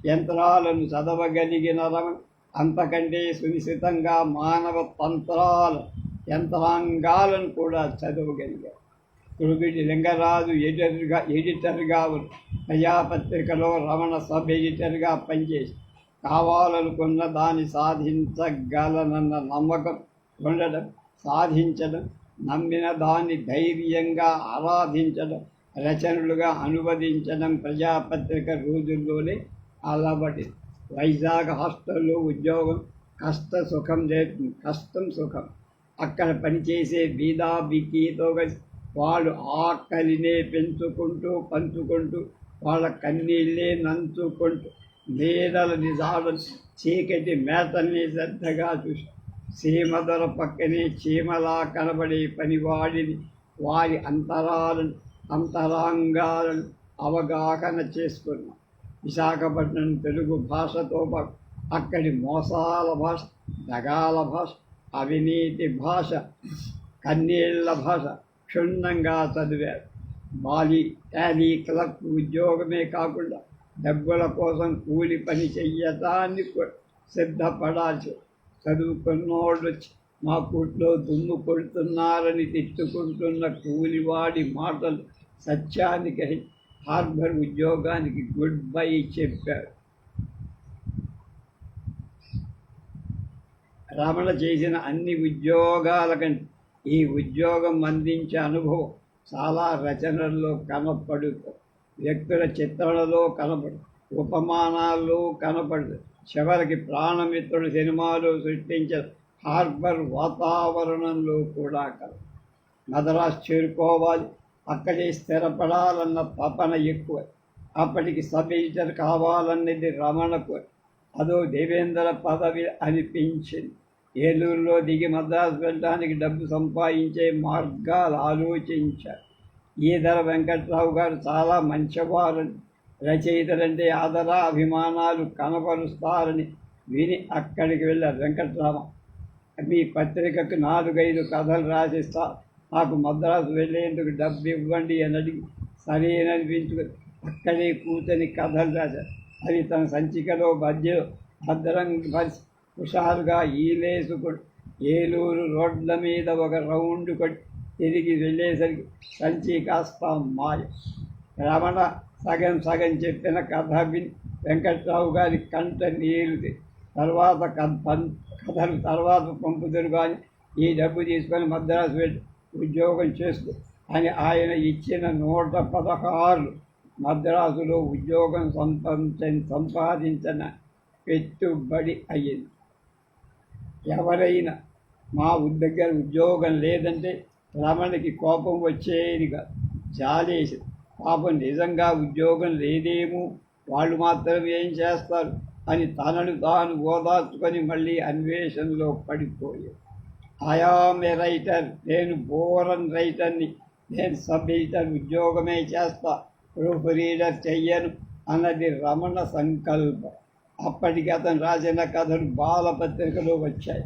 యంత్రాలను చదవగలిగిన రమణ అంతకంటే సునిశ్చితంగా మానవ యంత్రాంగాలను కూడా చదవగలిగారు. కురుబిడి లింగరాజు ఎడిటర్గా ఉన్న ప్రజాపత్రికలో రమణ సబ్ ఎడిటర్గా పనిచేసి కావాలనుకున్న దాన్ని సాధించగలనన్న నమ్మకం ఉండడం, సాధించడం, నమ్మిన దాన్ని ధైర్యంగా ఆరాధించడం, రచనలుగా అనువదించడం ప్రజాపత్రిక రోజుల్లోనే అలవాటు. వైజాగ్ హాస్టల్లో ఉద్యోగం కష్టం సుఖం. అక్కడ పనిచేసే బీదా బిక్కీతో కలిసి వాళ్ళు ఆకలినే పంచుకుంటూ వాళ్ళ కన్నీళ్ళే నంచుకుంటూ మేడల నిజాలను, చీకటి మేతల్ని శ్రద్ధగా చూసి సీమదల పక్కనే చీమలా కనబడే పనివాడిని వారి అంతరాంగాలను అవగాహన చేసుకున్నాం. విశాఖపట్నం తెలుగు భాషతో పాటు అక్కడి మోసాల భాష, దగాల భాష, అవినీతి భాష, కన్నీళ్ల భాష క్షుణ్ణంగా చదివారు. టాలీ క్లర్క్ ఉద్యోగమే కాకుండా డబ్బుల కోసం కూలి పని చెయ్యటానికి సిద్ధపడాల్సి. చదువుకున్నోళ్ళు మా కూట్లో దుమ్ము కొడుతున్నారని తిట్టుకుంటున్న కూలివాడి మాటలు సత్యానికి హార్బర్ ఉద్యోగానికి గుడ్ బై చెప్పారు. రమణ చేసిన అన్ని ఉద్యోగాల కంటే ఈ ఉద్యోగం అందించే అనుభవం చాలా రచనల్లో కనపడుతుంది. వ్యక్తుల చిత్రణలో కనపడు, ఉపమానాల్లో కనపడదు. చివరికి ప్రాణమిత్రుడు సినిమాలో సృష్టించిన హార్బర్ వాతావరణంలో కూడా కలదు. మద్రాసు చేరుకోవాలి, అక్కడే స్థిరపడాలన్న తపన ఎక్కువ. అప్పటికి సబ్ ఎడిటర్ కావాలన్నది రమణకు అదో దేవేంద్ర పదవి అనిపించింది. ఏలూరులో దిగి మద్రాసు వెళ్ళడానికి డబ్బు సంపాదించే మార్గాలు ఆలోచించారు. ఈదర వెంకట్రావు గారు చాలా మంచివారని, రచయితలంటే అభిమానాలు కనపరుస్తారని విని అక్కడికి వెళ్ళారు. వెంకట్రామ, మీ పత్రికకు 4-5 కథలు రాసిస్తా, నాకు మద్రాసు వెళ్ళేందుకు డబ్బు ఇవ్వండి అని అడిగి సరేననిపించుకొని అక్కడే కూర్చొని కథలు రాశారు. అవి తన సంచికలో భద్రంగా పరిచి హుషారుగా ఈలేసుకొని ఏలూరు రోడ్ల మీద ఒక రౌండ్ కొట్టి తిరిగి వెళ్ళేసరికి సంచి కాస్త మాయ. రమణ సగం చెప్పిన కథ విని వెంకట్రావు గారి కంట నీరుది. తర్వాత పంపుదురు కానీ ఈ డబ్బు తీసుకొని మద్రాసు వెళ్ళి ఉద్యోగం చేస్తూ అని ఆయన ఇచ్చిన 116 మద్రాసులో ఉద్యోగం సంపాదించిన పెట్టుబడి అయ్యింది. ఎవరైనా మా దగ్గర ఉద్యోగం లేదంటే రమణకి కోపం వచ్చేదిగా, జాలేసి పాపం నిజంగా ఉద్యోగం లేదేమో, వాళ్ళు మాత్రం ఏం చేస్తారు అని తనను తాను ఓదార్చుకొని మళ్ళీ అన్వేషణలో పడిపోయాడు. ఐఆమ్ ఏ రైటర్, నేను బోరన్ రైటర్ని, నేను సబ్ ఎడిటర్ ఉద్యోగమే చేస్తా, ప్రూఫ్ రీడర్ చెయ్యను అన్నది రమణ సంకల్పం. అప్పటికి అతను రాసిన కథలు బాలపత్రికలో వచ్చాయి.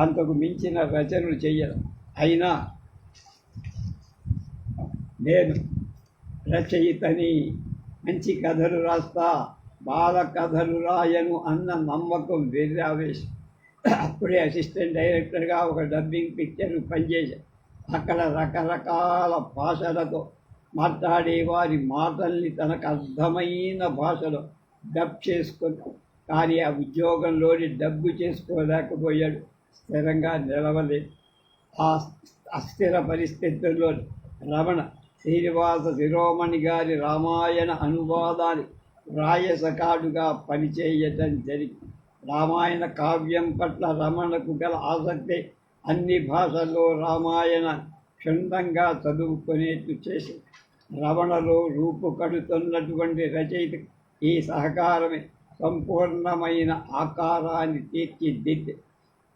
అంతకు మించిన రచనలు చెయ్యను. అయినా నేను రచయితని, మంచి కథలు రాస్తా, బాల కథలు రాయను అన్న నమ్మకం వేరే ఆవేశం. అప్పుడే అసిస్టెంట్ డైరెక్టర్గా ఒక డబ్బింగ్ పిక్చర్ పనిచేశాను. అక్కడ రకరకాల భాషలతో మాట్లాడే వారి మాటల్ని తనకు అర్థమైన భాషలో డబ్ చేసుకున్నాడు. కానీ ఆ ఉద్యోగంలోని డబ్బు చేసుకోలేకపోయాడు, స్థిరంగా నిలవలేదు. ఆ అస్థిర పరిస్థితుల్లో రమణ శ్రీనివాస శిరోమణి గారి రామాయణ అనువాదాన్ని రాయసకాడుగా పనిచేయటం జరిగింది. రామాయణ కావ్యం పట్ల రమణకు గల ఆసక్తి అన్ని భాషల్లో రామాయణ క్షుణ్ణంగా చదువుకునేట్టు చేసి రమణలో రూపు కడుతున్నటువంటి రచయిత ఈ సహకారమే సంపూర్ణమైన ఆకారాన్ని తీర్చిదిద్ది.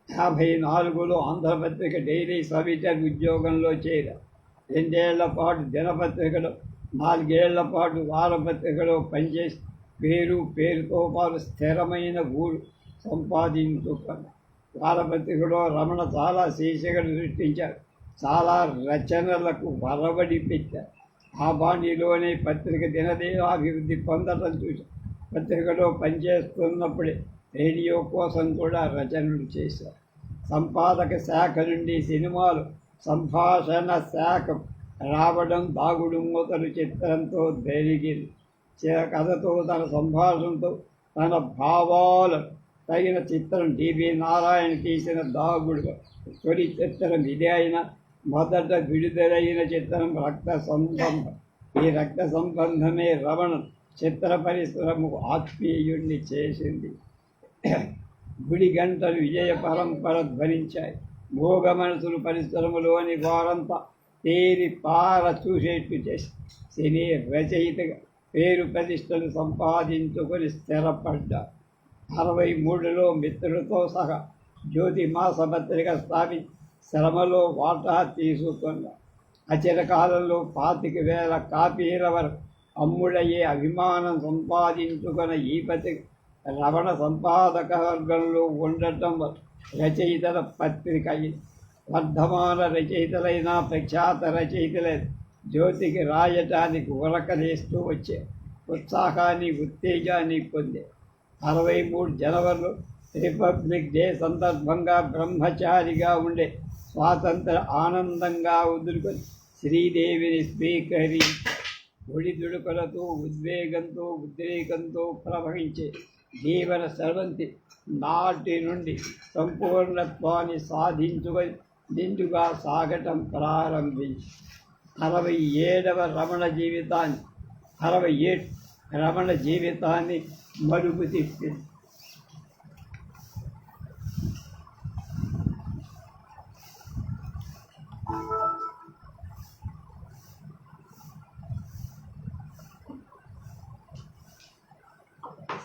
54లో ఆంధ్రపత్రిక డైలీ సబిటర్ ఉద్యోగంలో చేరారు. 2 ఏళ్ల పాటు దినపత్రికలో, 4 ఏళ్ల పాటు వారపత్రికలో పనిచేసి పేరుతో పాటు స్థిరమైన ఊరు సంపాదించుకున్నారు. వారపత్రికలో రమణ చాలా శీర్షికలు సృష్టించారు, చాలా రచనలకు వరవడి పెట్టారు. ఆ బాణీలోనే పత్రిక దినదినాభివృద్ధి పొందటం చూశారు. పత్రికలో పనిచేస్తున్నప్పుడే రేడియో కోసం కూడా రచనలు చేశారు. సంపాదక శాఖ నుండి సినిమాలు సంభాషణ శాఖ రావడం దాగుడు మూతలు చిత్రంతో జరిగింది. కథతో, తన సంభాషణతో, తన భావాలు తగిన చిత్రం డిబి నారాయణ తీసిన దాగుడు తొలి చిత్రం ఇదే అయినా మొదట విడుదలైన చిత్రం రక్త సంబంధం. ఈ రక్త సంబంధమే రమణ చిత్ర పరిశ్రమకు ఆత్మీయుణ్ణి చేసింది. గుడి గంటలు విజయ పరంపర ధ్వనించాయి. భోగ మనసులు పరిశ్రమలోని వారంతా తేరి పార చూసేట్టు చేసి సినీ రచయితగా పేరు ప్రతిష్టలు సంపాదించుకొని స్థిరపడ్డారు. 63లో మిత్రులతో సహా జ్యోతి మాసపత్రిక స్థాపించి శ్రమలో వాటా తీసుకున్నారు. అచిరకాలంలో 25,000 కాపీల వరకు అమ్ముడయ్యే అభిమానం సంపాదించుకున్న ఈ పత్రిక రమణ సంపాదక వర్గంలో ఉండటం రచయితల పత్రిక అయింది. వర్ధమాన రచయితలైన ప్రఖ్యాత రచయితలైన జ్యోతికి రాయటానికి ఉరకలేస్తూ వచ్చే ఉత్సాహాన్ని, ఉత్తేజాన్ని పొందే. 63 జనవరిలో రిపబ్లిక్ డే సందర్భంగా బ్రహ్మచారిగా ఉండే స్వాతంత్ర ఆనందంగా వదులుకొని శ్రీదేవిని స్వీకరించి ఒడిదుడుకులతో, ఉద్వేగంతో, ఉద్రేకంతో ప్రవహించే జీవన స్రవంతి నాటి నుండి సంపూర్ణత్వాన్ని సాధించుకొని నిండుగా సాగటం ప్రారంభించి 67వ రమణ జీవితాన్ని మలుపు తిప్పింది.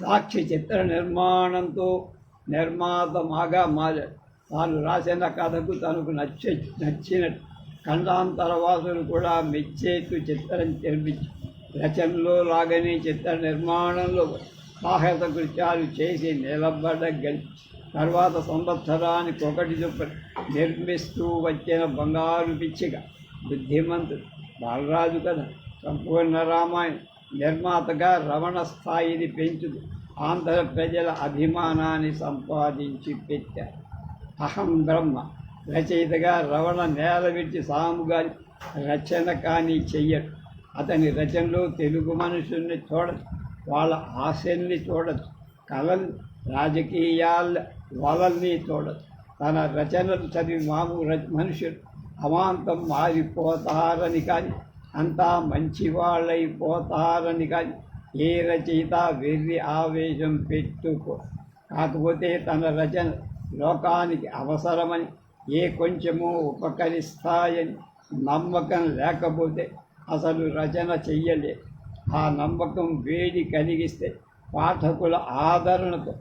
సాక్షి చిత్ర నిర్మాణంతో నిర్మాతమాగా మారాడు. తాను రాసిన కథకు తనకు నచ్చిన ఖండాంతరవాసులు కూడా మెచ్చేట్టు చిత్రం నిర్మించి రచనలో లాగని చిత్ర నిర్మాణంలో సాహస కృత్యాలు చేసి నిలబడగలి. తర్వాత సంవత్సరానికి ఒకటి చొప్పున నిర్మిస్తూ వచ్చిన బంగారు పిచ్చిగా బుద్ధిమంతుడు, బాలరాజు కథ, సంపూర్ణ రామాయణ నిర్మాతగా రమణ స్థాయిని పెంచుతూ ఆంధ్ర ప్రజల అభిమానాన్ని సంపాదించి పెట్టారు. అహం బ్రహ్మ రచయితగా రమణ నేల విడిచి సాముగారి రచన కానీ చెయ్యడు. అతని రచనలో తెలుగు మనుషుల్ని చూడచ్చు, వాళ్ళ ఆశల్ని చూడచ్చు, కళలు, రాజకీయాల వలల్ని చూడచ్చు. తన రచనలు చదివి మామూలు మనుషులు అమాంతం మారిపోతారని కానీ, అంతా మంచివాళ్ళైపోతారని కానీ ఏ రచయిత వెర్రి ఆవేశం పెట్టుకో. కాకపోతే తన రచన లోకానికి అవసరమని ఏ కొంచెమో ఉపకరిస్తాయని నమ్మకం లేకపోతే అసలు రచన చెయ్యలే. ఆ నమ్మకం వేడి కలిగిస్తే, పాఠకుల ఆదరణతో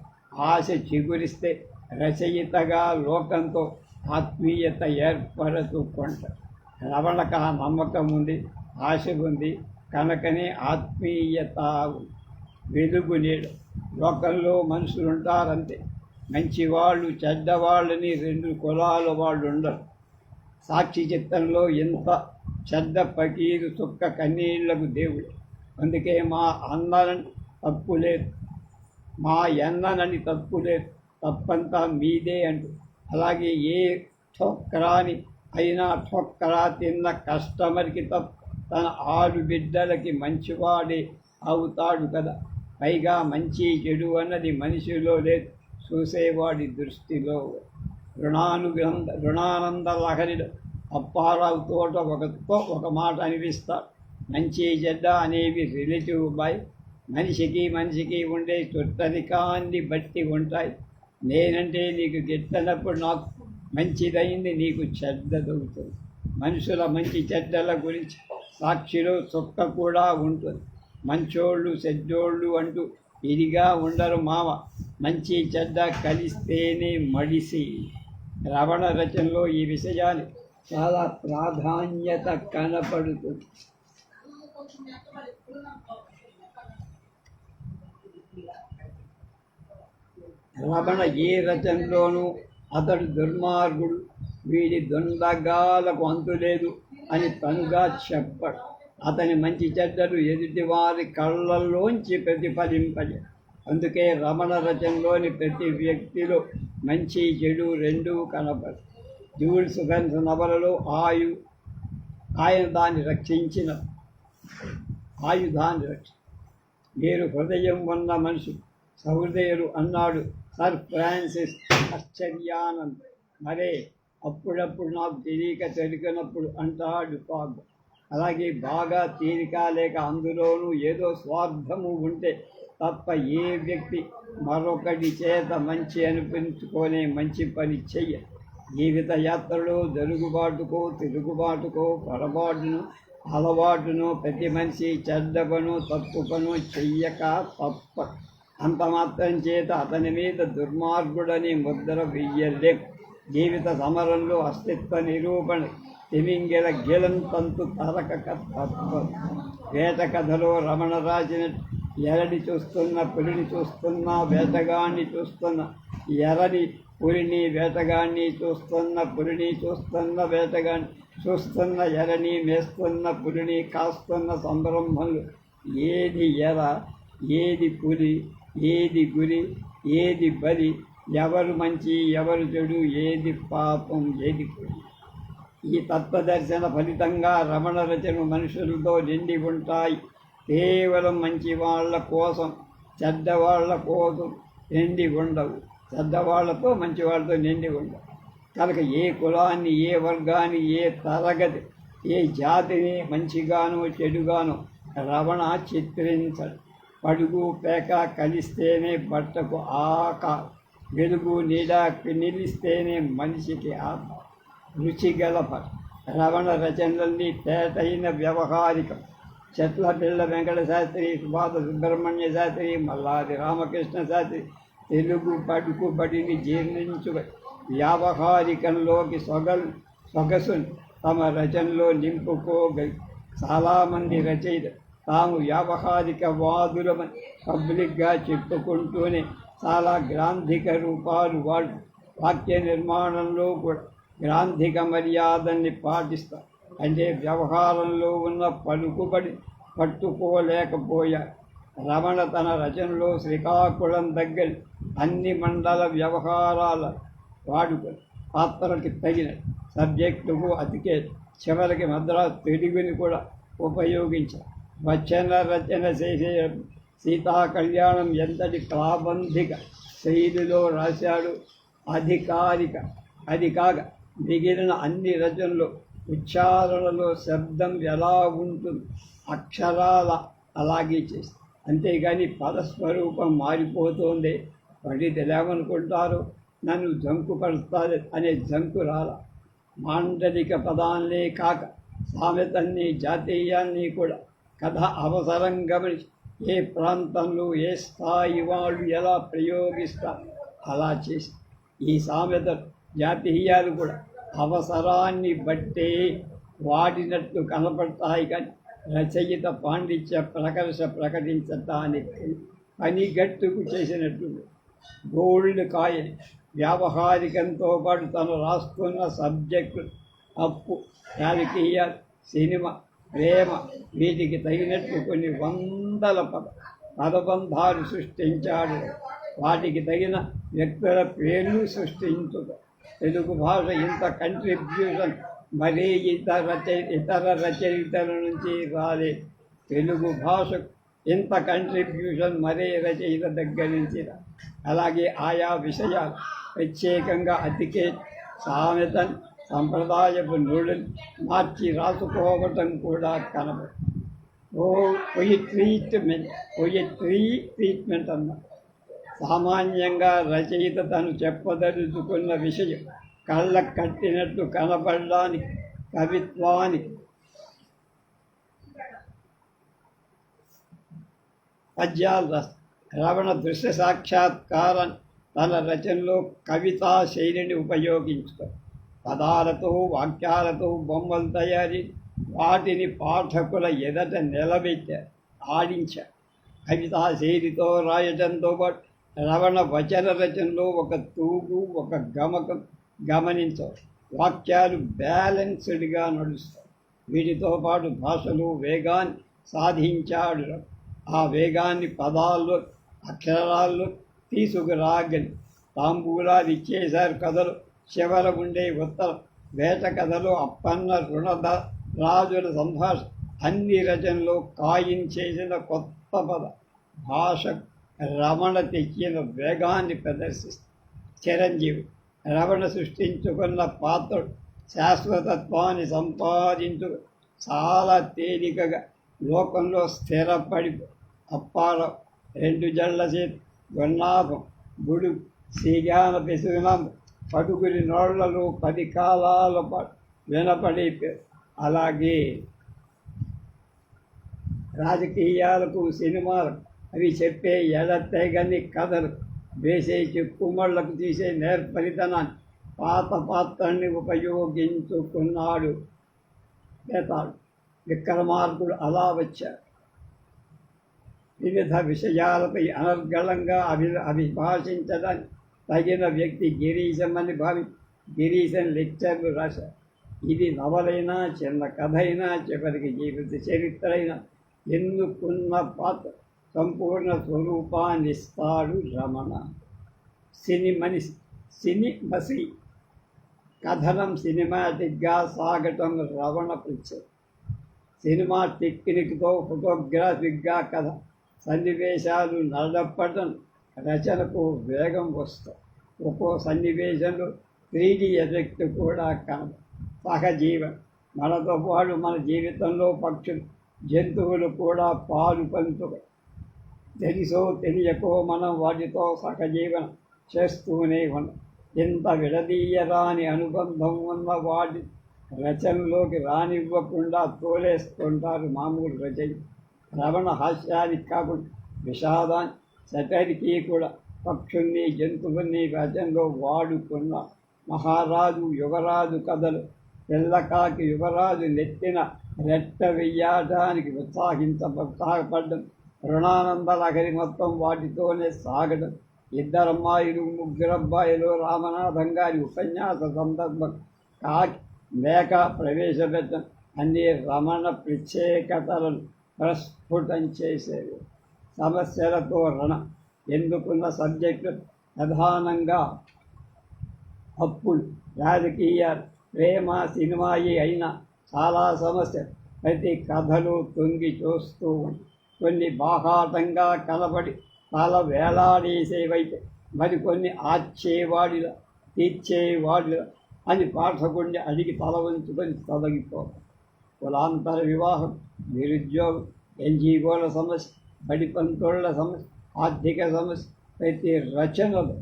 ఆశ చిగురిస్తే రచయితగా లోకంతో ఆత్మీయత ఏర్పరచుకుంటారు. రమణకు ఆ నమ్మకం ఉంది, ఆశ ఉంది, కనుకనే ఆత్మీయత వెలుగు నీడ. లోకంలో మనుషులు ఉంటారంతే, మంచివాళ్ళు చెడ్డవాళ్ళని రెండు కులాల వాళ్ళు ఉండరు. సాక్షి చిత్రంలో ఎంత చెడ్డ పకీరు చుక్క కన్నీళ్లకు దేవుడు. అందుకే మా అన్నని తప్పు లేదు, మా ఎన్ననని తప్పు లేదు, తప్పంతా మీదే అంటూ. అలాగే ఏ ఠొక్కరాని అయినా ఠొక్కరా తిన్న కస్టమర్కి తప్పు, తన 6 బిడ్డలకి మంచివాడే అవుతాడు కదా. పైగా మంచి చెడు అన్నది మనిషిలో లేదు, చూసేవాడి దృష్టిలో. రుణానంద లహరిలో అప్పారావు తోట ఒక మాట అనిపిస్తాడు. మంచి చెడ్డ అనేవి రిలేటివ్ బై, మనిషికి ఉండే చుట్టరికాన్ని బట్టి ఉంటాయి. నేనంటే నీకు గిట్టనప్పుడు నాకు మంచిదైంది, నీకు చెడ్డదవుతుంది. మనుషుల మంచి చెడ్డల గురించి సాక్షిలో చుక్క కూడా ఉంటుంది. మంచోళ్ళు చెడ్డోళ్ళు అంటూ ఇదిగా ఉండరు మామ, మంచి చెడ్డ కలిస్తేనే మడిసి. రమణ రచనలో ఈ విషయాన్ని చాలా ప్రాధాన్యత కనపడుతుంది. రమణ ఏ రచనలోనూ అతడు దుర్మార్గుడు, వీడి దొండగాలకు అంతులేదు అని తనుగా చెప్పడు. అతని మంచి చెడ్డలు ఎదుటివారి కళ్ళల్లోంచి ప్రతిఫలింపలే. అందుకే రమణ రచనలోని ప్రతి వ్యక్తిలో మంచి చెడు రెండూ కనపడు. జూల్స్ వెర్న్ నవలలో ఆయన దాన్ని రక్షించిన ఆయుధాన్ని మీరు హృదయం ఉన్న మనిషి సహృదయులు అన్నాడు సర్ ఫ్రాన్సిస్ ఆశ్చర్యానంద్. మరే అప్పుడప్పుడు నాకు తెలియనప్పుడు అంటాడు పాగ్. అలాగే బాగా తీరిక లేక అందులోనూ ఏదో స్వార్థము ఉంటే తప్ప ఏ వ్యక్తి మరొకటి చేత మంచి అనిపించుకొనే మంచి పని చెయ్య. జీవిత యాత్రలో జరుగుబాటుకో తిరుగుబాటుకో పొరపాటును అలవాటును ప్రతి మనిషి చెడ్డ పను తప్పు పను చెయ్యక తప్ప. అంత మాత్రం చేత అతని మీద దుర్మార్గుడని ముద్ర వెయ్యలే. జీవిత సమరంలో అస్తిత్వ నిరూపణ తిమింగిల గిలంతంతు తరకక తప్పదు. వేట కథలో రమణ రాసిన ఎరడి చూస్తున్న పులిని చూస్తున్న వేటగాన్ని చూస్తున్న ఎరని పులిని వేటగాన్ని చూస్తున్న పులిని చూస్తున్న వేటగాన్ని చూస్తున్న ఎరని మేస్తున్న పులిని కాస్తున్న సంబ్రహ్మలు. ఏది ఎర, ఏది పులి, ఏది గురి, ఏది బలి, ఎవరు మంచి ఎవరు చెడు, ఏది పాపం ఏది పులి. ఈ తత్వదర్శన ఫలితంగా రమణ రచన మనుషులతో నిండి ఉంటాయి. కేవలం మంచి వాళ్ళ కోసం చెడ్డవాళ్ల కోసం నిండి ఉండవు, చెడ్డవాళ్లతో మంచి వాళ్ళతో నిండి ఉండవు. కనుక ఏ కులాన్ని, ఏ వర్గాన్ని, ఏ తరగతి, ఏ జాతిని మంచిగానో చెడుగానో రమణ చిత్రించడు. పడుగు పేక కలిస్తేనే బట్టకు ఆకారం, వెలుగు నీడ నిలిస్తేనే మనిషికి ఆత్మ. రుచిగలప రమణ రచనలన్నీ తేటైన వ్యవహారికం. చెట్లపిల్ల వెంకట శాస్త్రి, సుభాత సుబ్రహ్మణ్య శాస్త్రి, మల్లాది రామకృష్ణ శాస్త్రి తెలుగు పడుకుబడిని జీర్ణించు వ్యావహారికంలోకి సొగసుని తమ రచనలో నింపుకోగలి. చాలామంది రచయితలు తాము వ్యావహారిక వాదులమని పబ్లిక్గా చెప్పుకుంటూనే చాలా గ్రాంధిక రూపాలు వాళ్ళు వాక్య నిర్మాణంలో కూడా గ్రాంధిక మర్యాదల్ని పాటిస్తారు. అంటే వ్యవహారంలో ఉన్న పలుకుబడి పట్టుకోలేకపోయారు. రమణ తన రచనలో శ్రీకాకుళం దగ్గర అన్ని మండల వ్యవహారాల వాడుకొని పాత్రలకి తగిన సబ్జెక్టుకు అతికే చివరికి మద్రాసు తెలుగుని కూడా ఉపయోగించారు. వచన రచన చేసే సీతా కళ్యాణం ఎంతటి ప్రాబంధిక శైలిలో రాశాడు. అది కాక మిగిలిన అన్ని రచనలు ఉచ్చారణలో శబ్దం ఎలా ఉంటుంది అక్షరాల అలాగే చేస్తుంది. అంతేగాని పదస్వరూపం మారిపోతుంది పండితులేమనుకుంటారు, నన్ను జంకు పడుతుంది అనే జంకు రాల. మాండలిక పదాన్నే కాక సామెతల్ని, జాతీయాన్ని కూడా కథ అవసరం గమనించి ఏ ప్రాంతంలో ఏ స్థాయి వాళ్ళు ఎలా ప్రయోగిస్తారు అలా చేసి ఈ సామెత జాతీయాలు కూడా అవసరాన్ని బట్టే వాడినట్లు కనపడతాయి. కానీ రచయిత పాండిత్య ప్రకటించటానికి పనిగట్టుకు చేసినట్లు గోల్డ్ కాయని వ్యావహారికంతో పాటు తను రాసుకున్న సబ్జెక్టు, అప్పు, రాజకీయ, సినిమా, ప్రేమ వీటికి తగినట్లు కొన్ని వందల పదబంధాలు సృష్టించాడు. వాటికి తగిన వ్యక్తుల పేర్లు సృష్టించుట. తెలుగు భాష ఇంత కంట్రిబ్యూషన్ మరీ ఇతర రచయితల నుంచి రాలేదు. తెలుగు భాషకు ఇంత కంట్రిబ్యూషన్ మరే రచయిత దగ్గర నుంచి అలాగే ఆయా విషయాలు ప్రత్యేకంగా అతికే సామెతను, సంప్రదాయపు నుడులు మార్చి రాసుకోవటం కూడా కనబడు. పొయిట్రీ ట్రీట్మెంట్ అన్నారు. సామాన్యంగా రచయిత తను చెప్పదలుచుకున్న విషయం కళ్ళకు కట్టినట్టు కనపడడానికి కవిత్వానికి పద్యాలు రాస్తారు. రమణ దృశ్య సాక్షాత్కారం తన రచనలో కవితా శైలిని ఉపయోగించుతారు. పదాలతో, వాక్యాలతో బొమ్మలు తయారీ వాటిని పాఠకుల ఎదట నిలబెట్టారు, ఆడించారు. కవితా శైలితో రాయటంతో పాటు రమణ వచన రచనలో ఒక తూగు, ఒక గమకం గమనించారు. వాక్యాలు బ్యాలెన్స్డ్గా నడుస్తాయి. వీటితో పాటు భాషలో వేగాన్ని సాధించాడు. ఆ వేగాన్ని పదాల్లో, అక్షరాల్లో తీసుకురాగలి. తాంబూలాలు ఇచ్చేశారు కథలు, చివర ఉండే ఉత్తరం, వేట కథలో అప్పన్న, రుణద రాజుల సంభాషణ, అన్ని రచనలో కాయిన్ చేసిన కొత్త పద భాష రమణ తెచ్చిన వేగాన్ని ప్రదర్శిస్తుంది. చిరంజీవి రమణ సృష్టించుకున్న పాత్రడు శాశ్వతత్వాన్ని సంపాదించు చాలా తేలికగా లోకంలో స్థిరపడి అప్పారావు, 2 జళ్ల చేతి, గొన్నాభం, గుడు, సీగాన పెసుగునాం, పడుగురి నోళ్లలో 10 కాలాల పాటు వినపడే పేరు. అలాగే రాజకీయాలకు, సినిమాలకు అవి చెప్పే ఎడతెగని కథలు, వేసే చెక్కుమళ్లకు తీసే నేర్పరితనాన్ని పాత పాత్రని ఉపయోగించుకున్నాడు బేతాడు. విక్రమార్కుడు అలా వచ్చారు. వివిధ విషయాలపై అనర్గళంగా అభిభాషించడానికి తగిన వ్యక్తి గిరీశమని గిరీశం లెక్చర్లు రాశారు. ఇది నవలైనా, చిన్న కథ అయినా, చివరికి జీవిత చరిత్ర అయినా ఎన్నుకున్న పాత్ర సంపూర్ణ స్వరూపాన్నిస్తాడు రమణ. సినిమసి కథనం సినిమాటిక్గా సాగటం రమణ ప్రత్యేకం. సినిమా టెక్నిక్తో ఫోటోగ్రాఫిక్గా కథ, సన్నివేశాలు నడపడం రచనకు వేగం వస్తాయి. ఒక్కో సన్నివేశంలో 3D ఎఫెక్ట్ కూడా కనదు. సహజీవనం మనతో పాటు మన జీవితంలో పక్షులు, జంతువులు కూడా పాలు పంచుతాయి. తెలుసో తెలియకో మనం వాటితో సహజీవనం చేస్తూనే ఉన్నాం. ఇంత విడదీయరాని అనుబంధం ఉన్న వాటి రచనలోకి రానివ్వకుండా తోలేస్తుంటారు మామూలు రచయిత. రమణ హాస్యానికి కాకుండా విషాదాన్ని, సటైర్కి కూడా పక్షుల్ని, జంతువుల్ని రచనలో వాడుకున్న మహారాజు, యువరాజు కథలు. పిల్లకాకి యువరాజు నెత్తిన రెట్ట వెయ్యడానికి ఉత్సాహపడ్డం, రుణానంద లహరి మొత్తం వాటితోనే సాగడం. 2 అమ్మాయిలు 3 అబ్బాయిలు రామనాథం గారి ఉపన్యాస సందర్భం కాకి మేక ప్రవేశపెట్టడం అన్ని రమణ ప్రత్యేకతలను ప్రస్ఫుటం చేసేవి. సమస్యలతో రణం ఎన్నుకున్న సబ్జెక్టు ప్రధానంగా అప్పులు, రాజకీయాలు, ప్రేమ, సినిమాయి అయినా చాలా సమస్యలు ప్రతి కథలు తొంగి చూస్తూ ఉంటాయి. కొన్ని బాహాటంగా కనబడి తల వేలాడేసేవైతే మరికొన్ని ఆర్చేవాడిలా, తీర్చేవాడిలా అని పాఠకుడిని అడిగి తల వంచుకొని తొలగిపోతాం. కులాంతర వివాహం, నిరుద్యోగం, NGOల సమస్య, బడిపంతుళ్ల సమస్య, ఆర్థిక సమస్య, ప్రతి రచనలు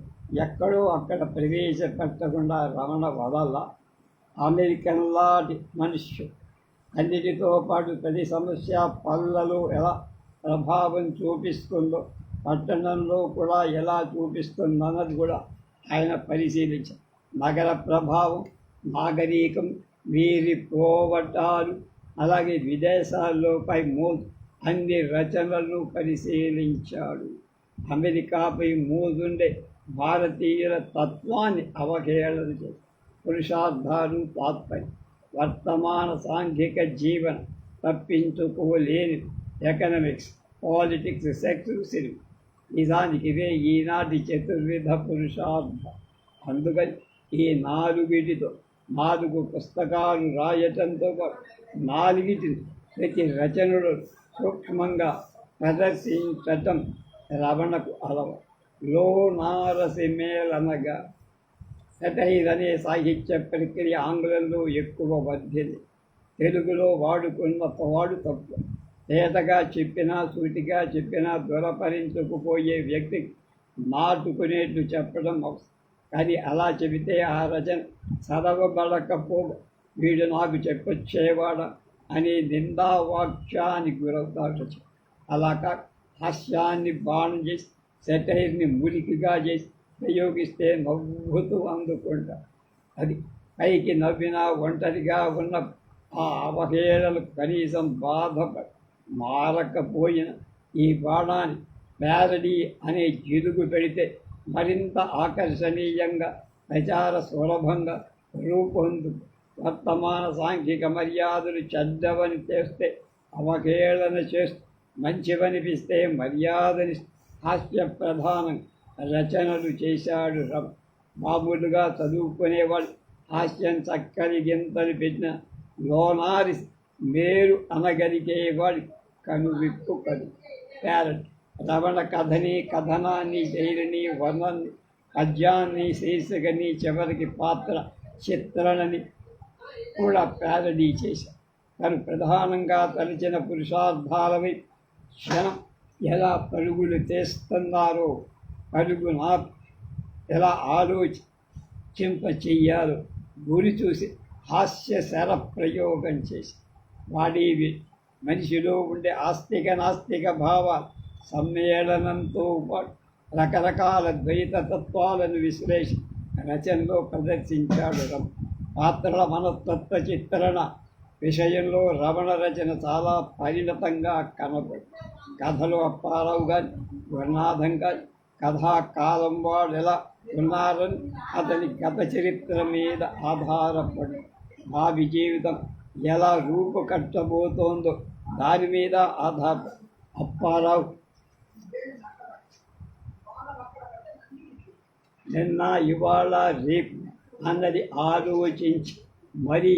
ఎక్కడో అక్కడ ప్రవేశపెట్టకుండా రమణ వదల అమెరికన్ లాంటి మనుష్యు అన్నిటితో పాటు ప్రతి సమస్య పళ్ళలో ఎలా ప్రభావం చూపిస్తుందో పట్టణంలో కూడా ఎలా చూపిస్తుందన్నది కూడా ఆయన పరిశీలించారు. నగర ప్రభావం, నాగరికం, వీరి పోవటాలు, అలాగే విదేశాల్లోపై మోజు అన్ని రచనలను పరిశీలించాడు. అమెరికాపై మోజుండే భారతీయుల తత్వాన్ని అవహేళన చేశాడు. పురుషార్థాలు తాత్పర్యం, వర్తమాన సాంఘిక జీవన తప్పించుకోలేని ఎకనామిక్స్, పాలిటిక్స్, సెక్స్, సినిమా నిజానికి ఇవే ఈనాటి చతుర్విధ పురుషార్థ. అందుకని ఈ నాలుగిటితో 4 పుస్తకాలు రాయటంతో పాటు 4 ప్రతి రచనలు సూక్ష్మంగా ప్రదర్శించటం రమణకు అలవాటు. లో నారసిమేలనగా సెటైర్ అనే సాహిత్య ప్రక్రియ ఆంగ్లంలో ఎక్కువ వర్ధిల్లి, తెలుగులో వాడుకున్న వాడు తక్కువ. తేటగా చెప్పినా సూటిగా చెప్పినా దొరపరించుకుపోయే వ్యక్తికి నాటుకునేట్లు చెప్పడం అవసరం. కానీ అలా చెబితే ఆ రచన చదవబడకపో వీడు నాకు చెప్పొచ్చేవాడా అని నిందావాక్యానికి గురవుతాడు. అలా కాక హాస్యాన్ని బాణం చేసి సెటైర్ని మురికిగా చేసి ప్రయోగిస్తే నవ్వుతూ అందుకుంటారు. అది పైకి నవ్వినా ఒంటరిగా ఉన్న ఆ అవహేళనలు కనీసం బాధపడి మారకపోయిన ఈ బాణాన్ని ప్యారడీ అనే జిలుగు పెడితే మరింత ఆకర్షణీయంగా, ప్రచార సులభంగా రూపొందు. వర్తమాన సాంఘిక మర్యాదలు చెడ్డవని చేస్తే అవహేళన చేస్తూ, మంచివనిపిస్తే మర్యాదని హాస్య ప్రధానం రచనలు చేశాడు రమ. మామూలుగా చదువుకునేవాడు హాస్యం చక్కని గింతలు పెట్టిన లోనారి మేరు అనగలిగేవాడి కనువిప్పు కదు. ప్యారడ్ రమణ కథని, కథనాన్ని, శైలిని, వర్ణాన్ని, పద్యాన్ని, శీర్షికని, చివరికి పాత్ర చిత్రణని కూడా ప్యారడీ చేశారు. తను ప్రధానంగా తలచిన పురుషార్థాలపై క్షణం ఎలా పరుగులు తీస్తున్నారో, పరుగు ఎలా ఆలోచింప చెయ్యాలో గురి చూసి హాస్య శర ప్రయోగం చేసి వాడేవి మనిషిలో ఉండే ఆస్తిక నాస్తిక భావాలు సమ్మేళనంతో పాటు రకరకాల ద్వైత తత్వాలను విశ్లేషి రచనలో ప్రదర్శించాడు రమ. పాత్రల మనస్తత్వ చిత్రణ విషయంలో రమణ రచన చాలా పరిణతంగా కనబడి, కథలు అప్పారావు కానీ, గురునాథం కానీ కథాకాలం వాడు ఎలా ఉన్నారని అతని గత చరిత్ర మీద ఆధారపడి భావి జీవితం ఎలా రూపుకట్టబోతోందో దాని మీద ఆధారపడి అప్పారావు నిన్న ఇవాళ రేపు అన్నది ఆలోచించి మరీ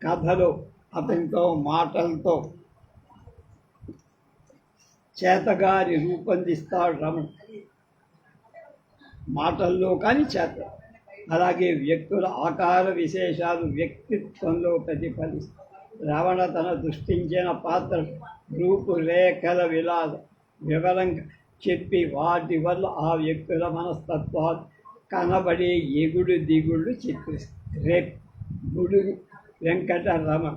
కథలో అతనితో మాటలతో చేతగారి రూపొందిస్తాడు రమణ. మాటల్లో కానీ చేత, అలాగే వ్యక్తుల ఆకార విశేషాలు వ్యక్తిత్వంలో ప్రతిఫలిస్తాయి. రమణ తన సృష్టించిన పాత్ర రూపురేఖల వివరంగా చెప్పి వాటి వల్ల ఆ వ్యక్తుల మనస్తత్వాలు కనబడే ఎగుడు దిగుళ్ళు చిత్రిస్తాయి. రేపు గుడుగు వెంకట రమణ